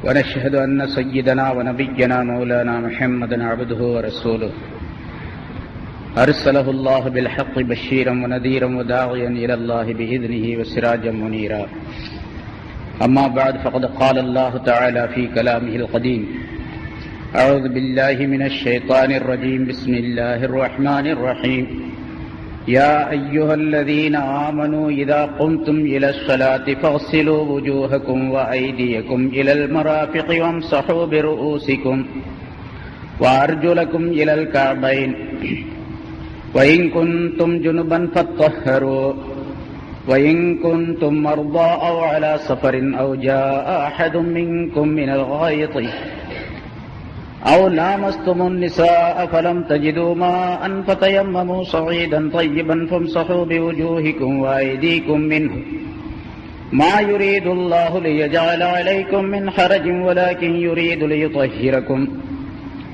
ونشهد أن سيدنا ونبينا مولانا محمدا عبده ورسوله أرسله الله بالحق بشيرا ونذيرا وداعيا إلى الله بإذنه وسراجا منيرا. أما بعد فقد قال الله تعالى في كلامه القديم: أعوذ بالله من الشيطان الرجيم. بسم الله الرحمن الرحيم. يا أيها الذين آمنوا إذا قمتم إلى الصلاة فاغسلوا وجوهكم وأيديكم إلى المرافق وامسحوا برؤوسكم وأرجلكم إلى الكعبين وإن كنتم جنبا فاطهروا وإن كنتم مرضى أو على سفر أو جاء أحد منكم من الغائط أو لامستم النساء فلم تجدوا ماء فتيمموا صعيدا طيبا فامسحوا بوجوهكم وأيديكم منه ما يريد الله ليجعل عليكم من حرج ولكن يريد ليطهركم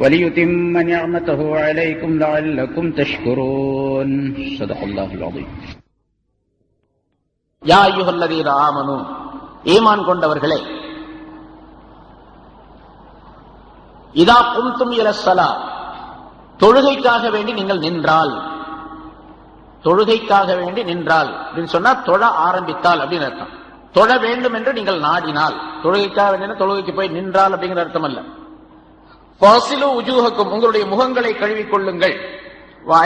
وليتم نعمته عليكم لعلكم تشكرون. صدق الله العظيم. யா அய்யுஹல்லதீன ஆமனு, ஈமான் கொண்டவர்களே, இதா கும்தும் இலஸ்ஸலா, தொழுகைக்காக வேண்டி நீங்கள் நின்றால், தொழுகைக்காக வேண்டி நின்றால் அப்படின்னு சொன்னா தொழ ஆரம்பித்தால் அப்படின்னு அர்த்தம். தொழ வேண்டும் என்று நீங்கள் நாடினால், தொழுகைக்காக வேண்டிய தொழுகைக்கு போய் நின்றால் அப்படிங்கிற அர்த்தம் அல்ல. ஃபஸிலு உஜூஹக்கும், உங்களுடைய முகங்களை கழுவிக்கொள்ளுங்கள்,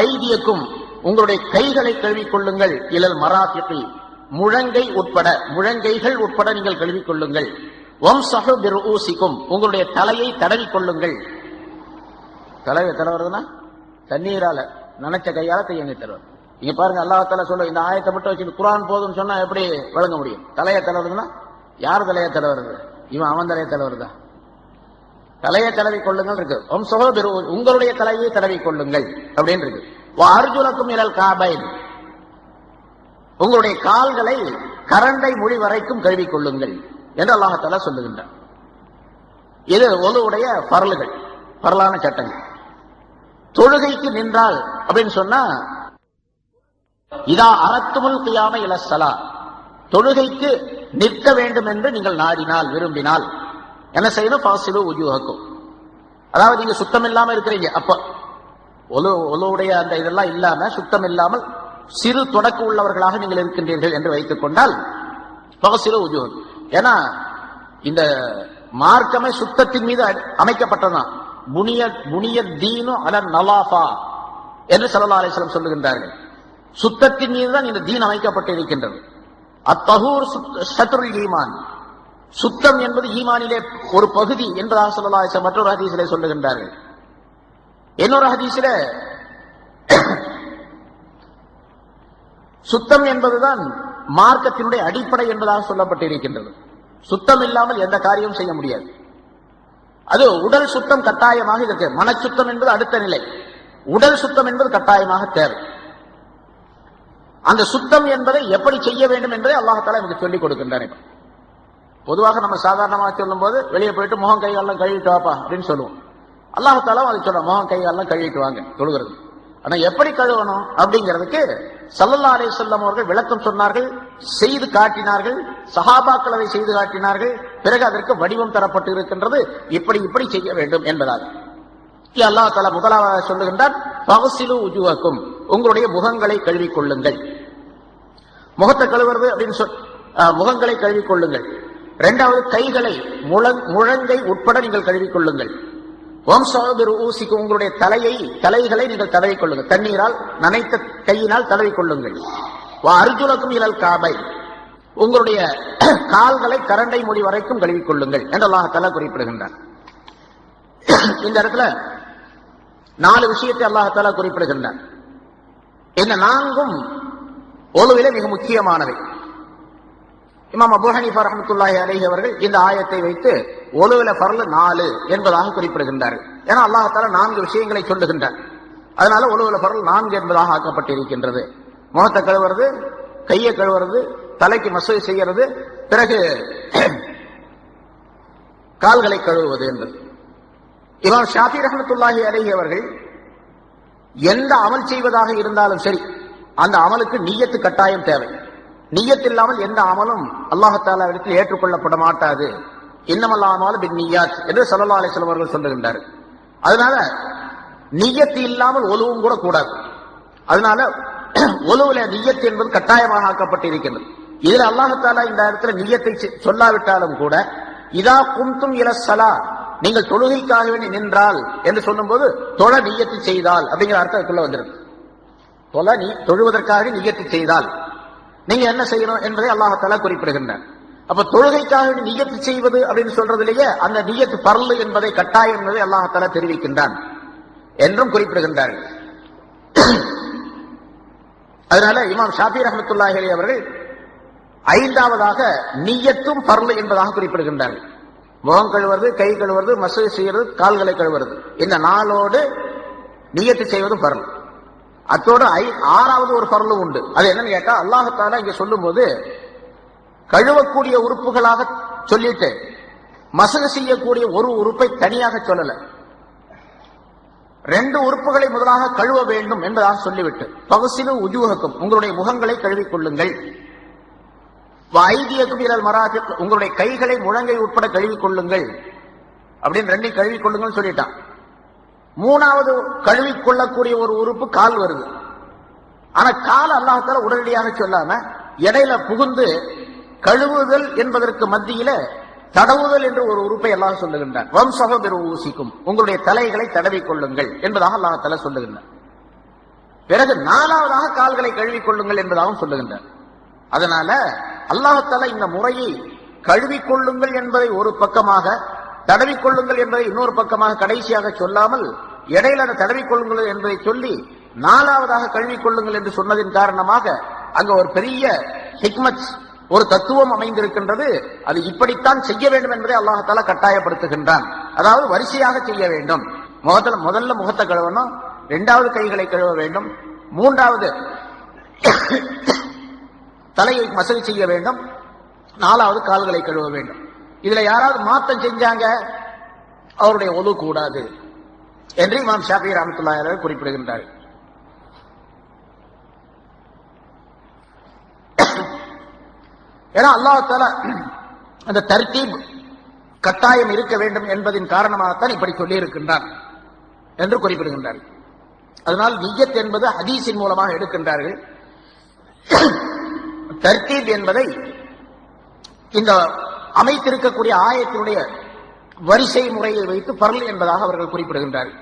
ஐதியக்கும், உங்களுடைய கைகளை கழுவிக்கொள்ளுங்கள், இலல் மராஃபிகி, முழங்கை உட்பட, முழங்கைகள் உட்பட நீங்கள் கழுவிக்கொள்ளுங்கள், வம்சஹு பிருஊசிக்கும், உங்களுடைய தலையை தடவி கொள்ளுங்கள். தலையை தடவுறதுன்னா தண்ணீரால நினைச்ச கையால கையங்கை தடவை. இங்க பாருங்க, அல்லாஹ் தஆலா சொல்ல இந்த ஆயத்தை மட்டும் வச்சு குர்ஆன் போதும்னு சொன்னா எப்படி வழங்க முடியும்? தலையை தடவுறதுன்னா யார் தலையை தடவுறது? இவன் அவன் தலையை தடவுறதா? தலையை தடவி கொள்ளுங்கள் இருக்கு. வம்சஹு பிருஊஸ், உங்களுடைய தலையை தடவி கொள்ளுங்கள் அப்படின்னு இருக்கு. வஅர்ஜுலக்கும் இலல் கஅபைன், உங்களுடைய கால்களை கரண்டை மொழி வரைக்கும் கழுவிக் கொள்ளுங்கள் என்று அல்லாஹ் தஆலா சொல்லுகின்றார். இது ஒழுவுடைய பரலுகள், பரலான சட்டங்கள். தொழுகைக்கு நின்றால் அப்படின்னு சொன்னா இதா அரத்துமுல் கியாம இலஸ்ஸலா, தொழுகைக்கு நிற்க வேண்டும் என்று நீங்கள் நாடினால், விரும்பினால் என்ன செய்யணும்? ஃபாஸிலு உஜூஹக்கும், அதாவது நீங்க சுத்தம் இல்லாம இருக்கிறீங்க, அப்ப ஒழுவுடைய அந்த இதெல்லாம் இல்லாம, சுத்தம் இல்லாமல் சிறு தொடக்க உள்ளவர்களாக நீங்கள் இருக்கின்றீர்கள் என்று வைத்துக் கொண்டால் ஃபாஸிலு உஜூஹக்கும். ஏன்னா இந்த மார்க்கமே சுத்தத்தின் மீது அமைக்கப்பட்டதான். புனிய தீனு அல நலாஃபா என்று ஸல்லல்லாஹு அலைஹி வஸல்லம் சொல்லுகின்றார்கள். சுத்தத்தின் மீது தான் இந்த தீன் அமைக்கப்பட்டு இருக்கின்றது. அத்தஹூர் ஷத்ருல் ஈமான், சுத்தம் என்பது ஈமானிலே ஒரு பகுதி என்பதாக ஸல்லல்லாஹு அலைஹி வஸல்லம் மற்றொரு ஹதீஸிலே சொல்லுகின்றார்கள். இன்னொரு ஹதீஸிலே சுத்தம் என்பதுதான் மார்க்கத்தினுடைய அடிப்படை என்பதாக சொல்லப்பட்டிருக்கின்றது. சுத்தம் இல்லாமல் எந்த காரியமும் செய்ய முடியாது. அது உடல் சுத்தம் கட்டாயமாக இருக்கு. மனச்சுத்தம் என்பது அடுத்த நிலை, உடல் சுத்தம் என்பது கட்டாயமாக தேவை. அந்த சுத்தம் என்பதை எப்படி செய்ய வேண்டும் என்பதை அல்லாஹ் தஆலா நமக்கு சொல்லிக் கொடுக்கின்றார். பொதுவாக நம்ம சாதாரணமாக சொல்லும் போது வெளியே போயிட்டு முகம் கைகாலெல்லாம் கழுவிட்டு வாப்பா அப்படின்னு சொல்லுவோம். அல்லாஹ் தஆலா அதை சொல்ற, முகம் கைகாலெல்லாம் கழுவிட்டு வாங்க தொழுகிறது. ஆனா எப்படி கழுவணும் அப்படிங்கிறதுக்கு ஸல்லல்லாஹு அலைஹி வஸல்லம் அவர்கள் விளக்கம் சொன்னார்கள், செய்து காட்டினார்கள், சஹாபாக்கள் அதை செய்து காட்டினார்கள். பிறகு அதற்கு வடிவம் தரப்பட்டு இருக்கின்றது, இப்படி இப்படி செய்ய வேண்டும் என்பதாக. அல்லாஹ் தஆலா முதலாவது சொல்லுகின்றார், ஃபக்ஸிலு உஜூஹக்கும், உங்களுடைய முகங்களை கழுவிக் கொள்ளுங்கள். முகத்தை கழுவுறது அப்படின்னு முகங்களை கழுவிக் கொள்ளுங்கள். இரண்டாவது, கைகளை முழங்கை உட்பட நீங்கள் கழுவிக் கொள்ளுங்கள். வம்சஹு பிருஊசிக்கும், உங்களுடைய தலைகளை நீங்கள் தடவிக் கொள்ளுங்கள், தண்ணீரால் நனைத்த கையினால் தடவிக் கொள்ளுங்கள். வஅர்ஜுலக்கும் இலல் கஅபைன், உங்களுடைய கால்களை கரண்டை மொழி வரைக்கும் கழுவிக் கொள்ளுங்கள் என்று அல்லாஹ் தஆலா குறிப்பிடுகின்றார். இந்த இடத்துல 4 விஷயத்தை அல்லாஹ் தஆலா குறிப்பிடுகின்றார். இந்த 4ம் ஒழுவிலே மிக முக்கியமானவை. இமாம் அபூ ஹனீஃபா ரஹ்மத்துல்லாஹி அலைஹி அவர்கள் இந்த ஆயத்தை வைத்து ஒழுவில ஃபர்ல் 4 என்பதாக குறிப்பிடுகின்றார்கள். ஏன்னா அல்லாஹ் தஆலா 4 விஷயங்களை சொல்லுகின்றார். அதனால ஒழுவில ஃபர்ல் 4 என்பதாக ஆக்கப்பட்டிருக்கின்றது. முகத்தை கழுவுறது, கையை கழுவுறது, தலைக்கு மசூ செய்கிறது, பிறகு கால்களை கழுவுவது என்பது. இமாம் ஷாஃபி ரஹ்மத்துல்லாஹி அலைஹி அவர்கள் எந்த அமல் செய்வதாக இருந்தாலும் சரி, அந்த அமலுக்கு நிய்யத்து கட்டாயம் தேவை. நிய்யத் இல்லாமல் எந்த அமலும் அல்லாஹ் தஆலாவிடத்தில் ஏற்றுக்கொள்ளப்பட மாட்டாது இன்னமல் அமாலு பின்னியாத் என்று ஸல்லல்லாஹு அலைஹி வஸல்லம் அவர்கள் சொல்லுகின்றார். அதனால நிய்யத் இல்லாமல் ஒலுவும் கூட கூடாது. அதனால ஒலுவுல நிய்யத் என்பது கட்டாயமாக ஆக்கப்பட்டிருக்கிறது. இதுல அல்லாஹ் தஆலா இந்த இடத்துல நிய்யத்தை சொல்லாவிட்டாலும் கூட இதா கும்தும் இலஸ்ஸலா நீங்கள் தொழுகைக்காக வேண்டி நின்றால் என்று சொல்லும்போது தொழ நிய்யத்து செய்தால் அப்படிங்கிற அர்த்தத்துக்குள்ள வந்திருக்கு. தொழுவதற்காக நிய்யத்து செய்தால் நீங்க என்ன செய்யணும் என்பதை அல்லாஹ் தஆலா குறிப்பிடுகின்றார். அப்ப தொழுகைக்காக நிய்யத்து செய்வது அப்படின்னு சொல்றதிலேயே அந்த நிய்யத்து ஃபர்லு என்பதை கட்டாயம் என்பதை அல்லாஹ் தஆலா தெரிவிக்கின்றான் என்றும் குறிப்பிடுகின்றார்கள். அதனால இமாம் ஷாஃபி ரஹ்மத்துல்லாஹி அலைஹி அவர்கள் ஐந்தாவதாக நிய்யத்தும் ஃபர்லு என்பதாக குறிப்பிடுகின்றார்கள். முகம் கழுவுறது, கை கழுவுறது, மசூ செய்யறது, கால்களை கழுவுறது, இந்த நாளோடு நிய்யத்து செய்வதும் ஃபர்லு. அத்தோடு ஆறாவது ஒரு ஃபர்லு உண்டு. அது என்னன்னு கேட்டா அல்லாஹ் தஆலா இங்க சொல்லும் போது கழுவக்கூடிய உறுப்புகளாக சொல்லிட்டு மசூ செய்யக்கூடிய ஒரு உறுப்பை தனியாக சொல்லல. ரெண்டு உறுப்புகளை முதலாக கழுவ வேண்டும் என்பதாக சொல்லிவிட்டு பகுசிலு உஜூஹக்கும் உங்களுடைய முகங்களை கழுவிக் கொள்ளுங்கள், ஐதியக்கும் இலல் மராஃபிக் உங்களுடைய கைகளை முழங்கை உட்பட கழுவிக் கொள்ளுங்கள் அப்படின்னு ரெண்டையும் கழுவிக் கொள்ளுங்கள் சொல்லிட்டான். மூணாவது கழுவிக் கொள்ளக்கூடிய ஒரு உறுப்பு கால் வருது. ஆனா கால் அல்லாஹ் தஆலா உடனடியாக சொல்லாம இடையில புகுந்து கழுவுதல் என்பதற்கு மத்தியில தடவுதல் என்று ஒரு உறுப்பை அல்லாஹ் சொல்லுகின்றான். வம்சஹு பிருஊசிக்கும் உங்களுடைய தலைகளை தடவிக் கொள்ளுங்கள் என்பதாக அல்லாஹ் தஆலா சொல்லுகின்றான். பிறகு நாலாவதாக கால்களை கழுவிக் கொள்ளுங்கள் என்பதாகவும் சொல்லுகின்றான். அதனால அல்லாஹ் தஆலா இந்த முறையை கழுவிக் கொள்ளுங்கள் என்பதை ஒரு பக்கமாக, தடவிக் கொள்ளுங்கள் என்பதை இன்னொரு பக்கமாக கடைசியாக சொல்லாமல் இடையில தடவிக் கொள்ளுங்கள் என்பதை சொல்லி நாலாவதாக கழுவிக் கொள்ளுங்கள் என்று சொன்னதின் காரணமாக அங்க ஒரு பெரிய ஹிக்மத், ஒரு தத்துவம் அமைந்திருக்கின்றது. அது இப்படித்தான் செய்ய வேண்டும் என்பதை அல்லாஹ் தஆலா கட்டாயப்படுத்துகின்றான். அதாவது வரிசையாக செய்ய வேண்டும். முதல்ல முகத்தை கழுவணும், இரண்டாவது கைகளை கழுவ வேண்டும், மூன்றாவது தலையை மசகு செய்ய வேண்டும், நாலாவது கால்களை கழுவ வேண்டும். இதுல யாராவது மாற்றம் செஞ்சாங்க அவருடைய ஒது கூடாது என்று இமாம் ஷாஃபி ரஹ்மத்துல்லாஹி அலைஹி குறிப்பிடுகின்றார். ஏன்னா அல்லாஹ் தஆலா அந்த தர்தீப் கட்டாயம் இருக்க வேண்டும் என்பதின் காரணமாகத்தான் இப்படி சொல்லி இருக்கின்றார் என்று குறிப்பிடுகின்றார். அதனால் நிய்யத் என்பது ஹதீஸின் மூலமாக எடுக்கின்றார்கள். தர்தீப் என்பதை இந்த அமைத்திருக்கக்கூடிய ஆயத்தினுடைய வரிசை முறையை வைத்து ஃபர்ல் என்பதாக அவர்கள் குறிப்பிடுகின்றார்கள்.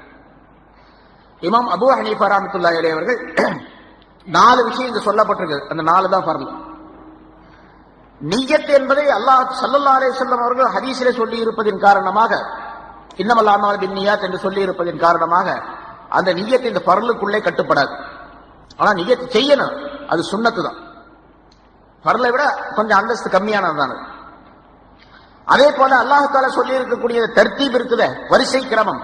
இமாம் அபூ ஹனீஃபா ரஹ்மத்துல்லாஹி அலைஹி அவர்கள் 4 விஷயம் இங்கு சொல்லப்பட்டிருக்கு. அந்த 4 தான் ஃபர்ல். நிய்யத் என்பதை அல்லாஹ் ஸல்லல்லாஹு அலைஹி வஸல்லம் அவர்கள் ஹதீஸிலே சொல்லி இருப்பதின் காரணமாக, இன்னமல் அமாலு பின்னியாத் என்று சொல்லி இருப்பதின் காரணமாக அந்த நிய்யத் இந்த ஃபர்லுக்குள்ளே கட்டுப்படாது. ஆனா நிய்யத் செய்யணும், அது சுன்னத்து தான். ஃபர்லை விட கொஞ்சம் அந்தஸ்து கம்மியானதுதான். அதே போல அல்லாஹ் தஆலா சொல்லி இருக்கக்கூடிய தர்தீப் இருக்குதே, வரிசை கிரமம்,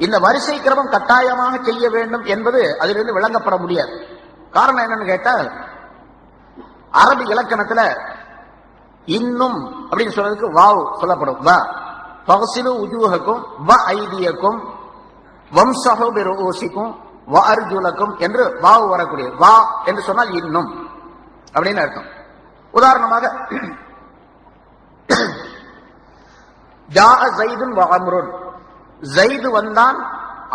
இந்த வரிசை கிரமம் கட்டாயமாக செய்ய வேண்டும் என்பது அதிலிருந்து விளங்கப்பட முடியாது. காரணம் என்னன்னு கேட்டா அரபி இலக்கணத்துல இன்னும் அப்படின்னு சொல்றதுக்கு வாவ் சொல்லப்படும். வ ஃபக்ஸிலு உஜூஹக்கும் வ ஐதியக்கும் வம்ஸஹு பிருஊசிக்கும் வ அர்ஜுலக்கும் என்று வாவ் வரக்கூடிய வா என்று சொன்னால் இன்னும் அப்படின்னு அர்த்தம். உதாரணமாக ஜாஅ ஸைதுன் வ அம்ருன், ஸைது வந்தான்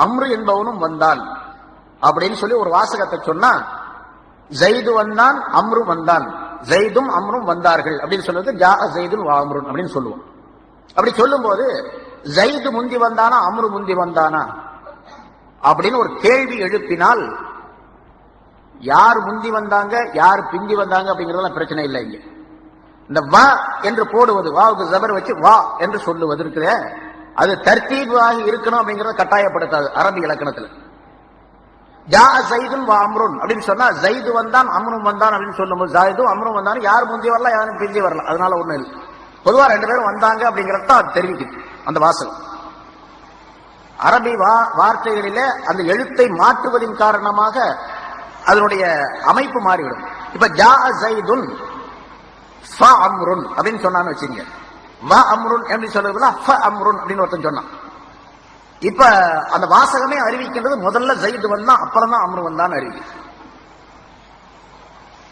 அம்ரு என்பவனும் வந்தான் அப்படின்னு சொல்லி ஒரு வாசகத்தை சொன்னா ஸைது வந்தான் அம்ரு வந்தான், ஸைதும் அம்ரும் வந்தார்கள் அப்படின்னு சொல்றது ஜாஅ ஸைதுன் வ அம்ருன் அப்படின்னு சொல்லுவோம். அப்படி சொல்லும் போது ஸைது முந்தி வந்தானா அம்ரு முந்தி வந்தானா அப்படின்னு ஒரு கேள்வி எழுப்பினால் யார் முந்தி வந்தாங்க யார் பிந்தி வந்தாங்க அப்படிங்கறதெல்லாம் பிரச்சனை இல்லை. இங்க இந்த வா என்று போடுவது, வாவுக்கு ஜபர் வச்சு வா என்று சொல்லுவது இருக்கிற அது தர்தீபாகி இருக்கணும் அப்படிங்கறத கட்டாயப்படுத்தாது அரபி இலக்கணத்துல. ஜாஅ ஸைதுன் வ அம்ருன் அப்படின்னு சொன்னா ஸைது வந்தான் அம்ரும் வந்தான் அப்படின்னு சொல்லும்போது ஸைதும் அம்ரும் வந்தாலும் யார் முந்தி வரலாம் யாரும் பிந்தி வரலாம், அதனால ஒண்ணும் இல்லை. பொதுவா 2 பேரும் வந்தாங்க அப்படிங்கறத அது தெரிவிக்குது அந்த வாசகம். அரபி வார்த்தைகளிலே அந்த எழுத்தை மாற்றுவதின் காரணமாக அதனுடைய அமைப்பு மாறிவிடும். இப்ப ஜாஅ ஸைதுன் ஃப அம்ருன் அப்படின்னு சொன்னான்னு வச்சுங்க, வ அம்ருன் அப்படின்னு சொல்றதுல ஃப அம்ருன் அப்படின்னு ஒருத்தன் சொன்னான். இப்ப அந்த வாசகமே அறிவிக்கின்றது முதல்ல ஸைது வந்தான் அப்புறம் தான் அம்ரு வந்தான்னு அறிவிக்கும்.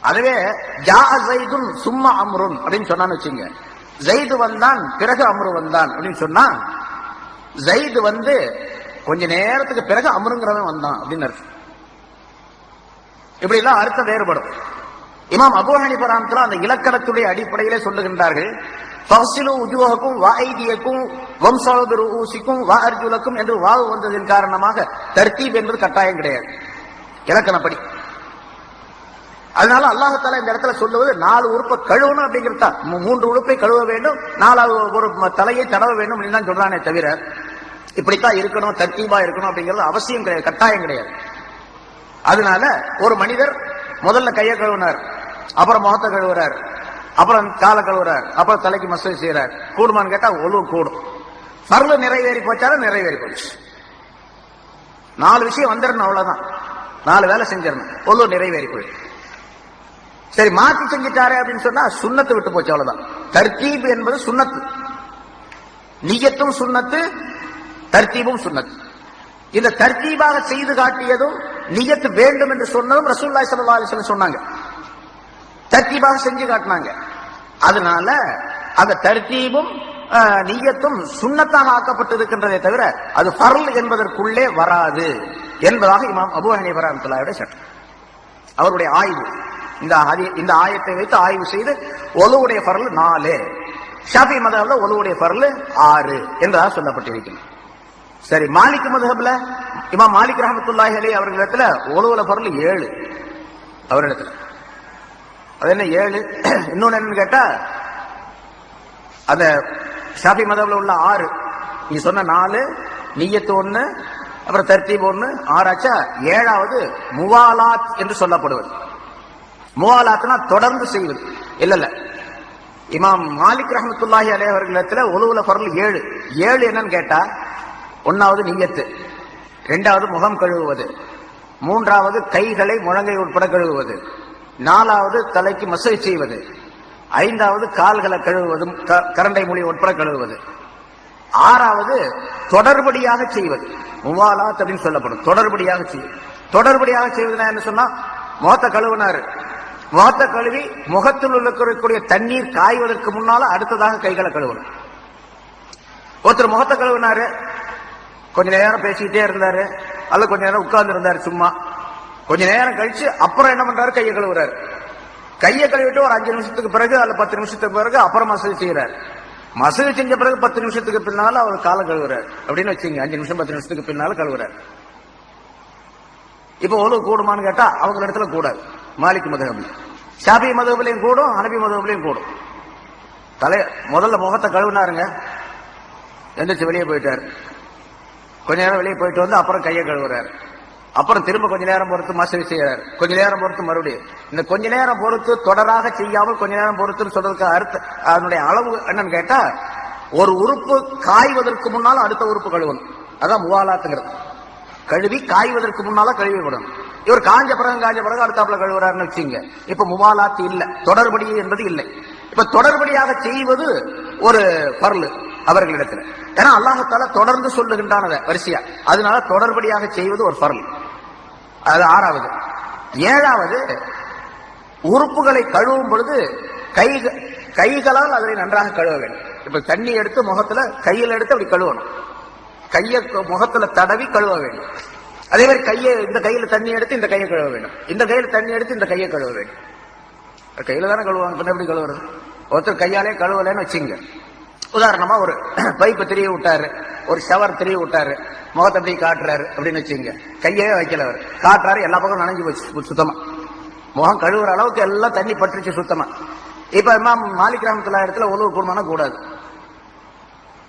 அதுவே ஜாஅ ஸைதுன் சும்மா அம்ருன் அப்படின்னு சொன்னான்னு வச்சுங்க, ஜெயிது வந்தான் பிறகு அம்ரு வந்தான் அப்படின்னு சொன்னா ஜெயிது வந்து கொஞ்ச நேரத்துக்கு பிறகு அம்ருங்கிறவன் வந்தான் அப்படின்னு அர்த்தம். இப்படி எல்லாம் அர்த்தம் வேறுபடும். இமாம் அபூ ஹனீஃபா ரஹ்மத்துல்லாஹி அந்த இலக்கணத்துடைய அடிப்படையிலே சொல்லுகின்றார்கள், ஃபக்ஸிலு உஜூஹக்கும் வஐதியக்கும் வம்ஸு பிருஊசிக்கும் வஅர்ஜுலக்கும் என்று வாவு வந்ததின் காரணமாக தர்தீப் என்பது கட்டாயம் கிடையாது இலக்கணப்படி. அதனால அல்லாஹ் தஆலா இந்த இடத்துல சொல்லுவது 4 உறுப்பை கழுவணும் அப்படிங்கிறது தான். 3 உறுப்பை கழுவ வேண்டும், 4வது ஒரு தலையை தடவ வேண்டும் அப்படின்னு தான் சொல்றானே தவிர இப்படித்தான் இருக்கணும் தர்தீபா இருக்கணும் அப்படிங்கிறது அவசியம் கிடையாது, கட்டாயம் கிடையாது. அதனால ஒரு மனிதர் முதல்ல கையை கழுவினார், அப்புறம் முகத்தை கழுவுறார், அப்புறம் காலை கழுவுறார், அப்புறம் தலைக்கு மசாஜ் செய்யறார். கூடுமான்னு கேட்டா ஒழு கூடும். ஃபர்லு நிறைவேறி போச்சாலும் நிறைவேறி போச்சு. 4 விஷயம் வந்துடணும், அவ்வளவுதான். 4 வேலை செஞ்சிடணும், ஒழு நிறைவேறி போயிடுச்சு. சரி, மாத்தி செஞ்சிட்டாரு அப்படின்னு சொன்னா சுன்னத்து விட்டு போச்சு, அவ்வளவுதான். தர்தீப் என்பது சுன்னத்து, நியத்தும் சுன்னத்து, தர்தீபும் சுன்னத்து. இந்த தர்தீபாக செய்து காட்டியதும் நியத்து வேண்டும் என்று சொன்னதும் ரசூலுல்லாஹி ஸல்லல்லாஹு அலைஹி வஸல்லம் சொன்னாங்க, தர்தீபாக செஞ்சு காட்டினாங்க. அதனால அந்த தர்தீபும் நியத்தும் சுன்னத்தாக ஆக்கப்பட்டிருக்கின்றதே தவிர அது ஃபர்ல் என்பதற்குள்ளே வராது என்பதாக இமாம் அபூ ஹனீஃபா ரஹ்மத்துல்லாஹி சட்டம். அவருடைய ஆய்வு இந்த ஆயத்தை வைத்து ஆய்வு செய்து ஒலுவுடைய ஃபர்ல் 4, ஷாஃபி மதஹப்ல ஒலுவுடைய ஃபர்ல் 6 என்பதாக சொல்லப்பட்டிருக்கிறது. சரி, மாலிக் மதஹப்ல இமாம் மாலிக் ரஹ்மத்துல்லாஹி அலைஹி அவர்களிடத்துல ஒலுவுல ஃபர்ல் 7 அவரிடத்துல. அது என்ன 7? இன்னொன்னு என்னன்னு கேட்டா அந்த ஷாஃபி மதஹப்ல உள்ள 6, நீ சொன்ன 4, நிய்யத்து 1, அப்புறம் தர்தீப் 1, 6 ஆச்சா. 7வது முவாலாத் என்று சொல்லப்படுவது. முவாலாத்னா தொடர்ந்து செய்வது. இல்ல இமாம் மாலிக் ரஹ்மத்துல்லாஹி அலைஹி அவர்களிடத்துல ஒலுவுல ஃபர்ல் 7 என்னன்னு கேட்டா 1வது நிய்யத்து, 2வது முகம் கழுவுவது, 3வது கைகளை முழங்கை உட்பட கழுவுவது, 4வது தலைக்கு மசாஜ் செய்வது, 5வது கால்களை கழுவுவதும் கரண்டை மொழி உட்பட கழுவுவது, 6வது தொடர்படியாக செய்வது. முவாலாத் அப்படின்னு சொல்லப்படும், தொடர்படியாக செய்வது. தொடர்படியாக செய்வதுனா என்ன சொன்னா, முகத்தை கழுவினாரு, முகத்தை கழுவி முகத்தில் இருக்கக்கூடிய தண்ணீர் காய்வதற்கு முன்னால அடுத்ததாக கைகளை கழுவணும். ஒருத்தர் முகத்தை கழுவினாரு, கொஞ்ச நேரம் பேசிக்கிட்டே இருந்தாரு, அல்ல கொஞ்ச நேரம் உட்கார்ந்து இருந்தாரு சும்மா, கொஞ்ச நேரம் கழிச்சு அப்புறம் என்ன பண்றாரு, கையை கழுவுறாரு. கையை கழுவிட்டு ஒரு 5 நிமிஷத்துக்கு பிறகு அல்ல 10 நிமிஷத்துக்கு பிறகு அப்புறம் மசாஜ் செய்யறாரு. மசாஜ் செஞ்ச பிறகு 10 நிமிஷத்துக்கு பின்னால அவர் காலை கழுவுறாரு அப்படின்னு வச்சுங்க. 5 நிமிஷம் 10 நிமிஷத்துக்கு பின்னால கழுவுறாரு. இப்ப ஒழு கூடுமான்னு கேட்டா அவங்க இடத்துல கூடாது. மாலிக் மதஹப்ல, ஷாஃபி மதஹப்லயும் கூடும், ஹனபி மதஹப்லயும் கூடும். முதல்ல முகத்தை கழுவினாருங்க, எந்திரிச்சு வெளியே போயிட்டாரு. கொஞ்ச நேரம் வெளியே போயிட்டு வந்து அப்புறம் கையை கழுவுறாரு. அப்புறம் திரும்ப கொஞ்ச நேரம் பொறுத்து மசாஜ் செய்யறாரு. கொஞ்ச நேரம் பொறுத்து மறுபடியும். இந்த கொஞ்ச நேரம் பொறுத்து தொடராக செய்யாமல் கொஞ்ச நேரம் பொறுத்துன்னு சொல்றதுக்கு அர்த்தம், அதனுடைய அளவு என்னன்னு கேட்டா, ஒரு உறுப்பு காய்வதற்கு முன்னால அடுத்த உறுப்பு கழுவணும். அதான் முவாலாத்துங்கிறது. கழுவி காய்வதற்கு முன்னால கழுவி விடணும். இவர் காஞ்ச பிறகு அடுத்தாப்புல கழுவுறாருன்னு வச்சுங்க. இப்ப முவாலாத்து இல்ல, தொடர்படி என்பது இல்லை. இப்ப தொடர்படியாக செய்வது ஒரு ஃபர்ல் அவர்களிடத்துல. ஏன்னா அல்லாஹ் தஆலா தொடர்ந்து சொல்லுகின்றான வரிசையா, அதனால தொடர்படியாக செய்வது ஒரு ஃபர்ல். அது 6வது. 7வது உறுப்புகளை கழுவும் பொழுது கைகளால் அதை நன்றாக கழுவ வேண்டும். இப்ப தண்ணி எடுத்து முகத்துல கையில் எடுத்து அப்படி கழுவணும். கையை முகத்துல தடவி கழுவ வேண்டும். அதே மாதிரி கையை இந்த கையில தண்ணி எடுத்து இந்த கையை கழுவ வேண்டும், இந்த கையில தண்ணி எடுத்து இந்த கையை கழுவ வேண்டும். கையில தானே கழுவாங்க, பின்ன எப்படி கழுவுறது? ஒருத்தர் கையாலே கழுவலன்னு வச்சுங்க. உதாரணமா ஒரு பைப்பு திரிய விட்டாரு, ஒரு ஷவர் திரிய விட்டாரு, முகத்தை அப்படி காட்டுறாரு அப்படின்னு வச்சுங்க. கையே வைக்கல, அவர் காட்டுறாரு, எல்லா பக்கம் நனைஞ்சு போச்சு சுத்தமா. முகம் கழுவுற அளவுக்கு எல்லாம் தண்ணி பட்டுருச்சு சுத்தமா. இப்ப இமாம் மாலிக் ரஹ்மத்துல்லாஹி இடத்துல ஒழுவு கூடுமானா கூடாது.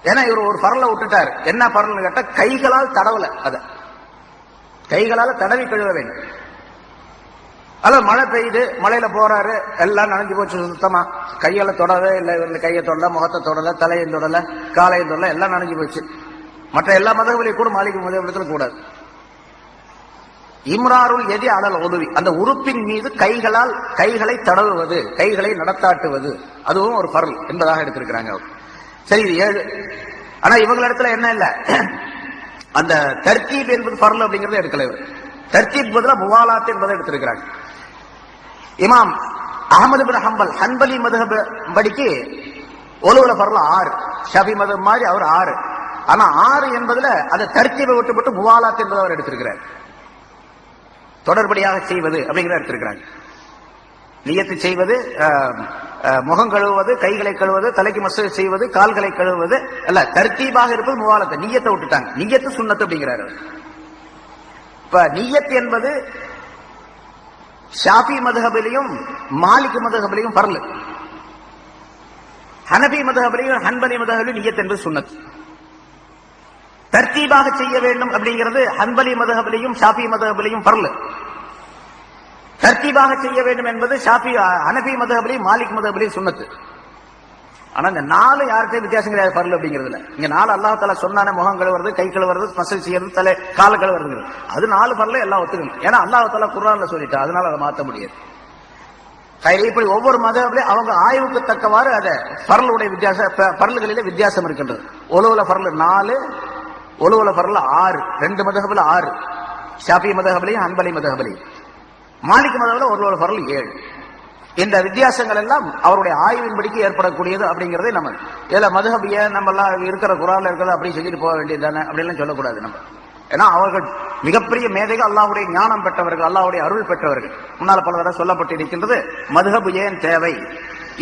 ஏன்னா இவர் ஒரு ஃபர்ல விட்டுட்டாரு. என்ன ஃபர்ல்னு கேட்டா கைகளால் தடவல, அத கைகளால தடவி கழுவ வேண்டும். அல்ல மழை பெய்யுது, மழையில போறாரு, எல்லாம் நனைஞ்சு போச்சு சுத்தமா. கையால தொடவே இல்லை, இவங்க கையை தொடல, முகத்தை தொடல, தலையும் தொடல, காலையும் தொடல, எல்லாம் நனைஞ்சு போச்சு. மற்ற எல்லா மதங்களையும் கூட மாலிக் மதத்துல கூடாது. இம்ராருல் எதி அலல் உதுவி, அந்த உறுப்பின் மீது கைகளை தடவுவது, கைகளை நடத்தாட்டுவது, அதுவும் ஒரு ஃபர்ல் என்பதாக எடுத்திருக்கிறாங்க. சரி, இது 7. ஆனா இவங்களிடத்துல என்ன இல்ல, அந்த தர்தீப் என்பது ஃபர்ல் அப்படிங்கறத எடுக்கல. இவர் தர்தீப் பதிலா முவாலாத் என்பதை எடுத்திருக்கிறாங்க. இமாம் அஹ்மது பின் ஹம்பல் ஹன்பலி மதுஹப் படிக்கு ஒலுவுல பரல 6. ஷாஃபி மதம் மாதிரி அவர் 6. ஆனா 6 என்பதுல அதை தர்த்தீபை விட்டு முவாலாத் என்பதை அவர் எடுத்திருக்கிறார். தொடர்படியாக செய்வது அப்படிங்கிறத எடுத்திருக்கிறாங்க. நியத்து செய்வது, முகம் கழுவுவது, கைகளை கழுவுவது, தலைக்கு மசூஜ் செய்வது, கால்களை கழுவுவது அல்ல, தர்த்தீபாக இருப்பது முவாலத்தை. நியத்தை விட்டுட்டாங்க. நியத்து சுன்னத்து அப்படிங்கிறாரு. இப்ப நியத் என்பது ஷாஃபி மதுஹபிலையும் மாலிக் மதுஹபிலையும் ஃபர்ல், ஹனபி மதுஹபிலையும் ஹன்பலி மதுஹபிலையும் நியத் என்பது சுன்னத். தர்த்தீபாக செய்ய வேண்டும் அப்படிங்கிறது ஹன்பலி மதுஹபிலையும் ஷாஃபி மதுஹபிலையும் ஃபர்ல். தர்த்தீபாக செய்ய வேண்டும் என்பது ஷாஃபி ஹனபி மதுஹபிலையும் மாலிக் மதுஹபிலையும் சுன்னத். ஆனா இந்த 4 யார்கிட்ட வித்தியாசம் கிடையாது ஃபர்ல் அப்படிங்கிறதுல. இங்க 4 அல்லாஹ் தஆலா சொன்னானே, முகம் கழுவுறது, கை கழுவுறது, மசூஜ் செய்யறது, தலை கால கழுவுறது, அது 4 ஃபர்ல் எல்லாம் ஒத்துக்கணும். ஏன்னா அல்லாஹ் தஆலா குர்ஆன்ல சொல்லிட்டா, அதனால அதை மாற்ற முடியாது. இப்படி ஒவ்வொரு மதபிலையும் அவங்க ஆய்வுக்கு தக்கவாறு அதை ஃபர்லுடைய வித்தியாசம், ஃபர்லுகளிலே வித்தியாசம் இருக்கின்றது. ஒலுவுல ஃபர்ல் 4, ஒலுவுல ஃபர்ல் 6. 2 மதஹபில 6, ஷாஃபி மதஹபிலையும் ஹன்பலி மதஹபிலையும். மாலிக் மதஹபில ஒலுவுல ஃபர்ல் 7. இந்த வித்தியாசங்கள் எல்லாம் அவருடைய ஆய்வின்படிக்கு ஏற்படக்கூடியது அப்படிங்கறதை நம்ம இதுல மதுஹபிய நம்ம எல்லாம் இருக்கிற குர்ஆன்ல இருக்கிறத அப்படி செஞ்சுட்டு போக வேண்டியது தானே அப்படின்லாம் சொல்லக்கூடாது நம்ம. ஏன்னா அவர்கள் மிகப்பெரிய மேதைகள், அல்லாஹ்வுடைய ஞானம் பெற்றவர்கள், அல்லாஹ்வுடைய அருள் பெற்றவர்கள். முன்னால பல தடவை சொல்லப்பட்டிருக்கின்றது மதுஹப் ஏன் தேவை,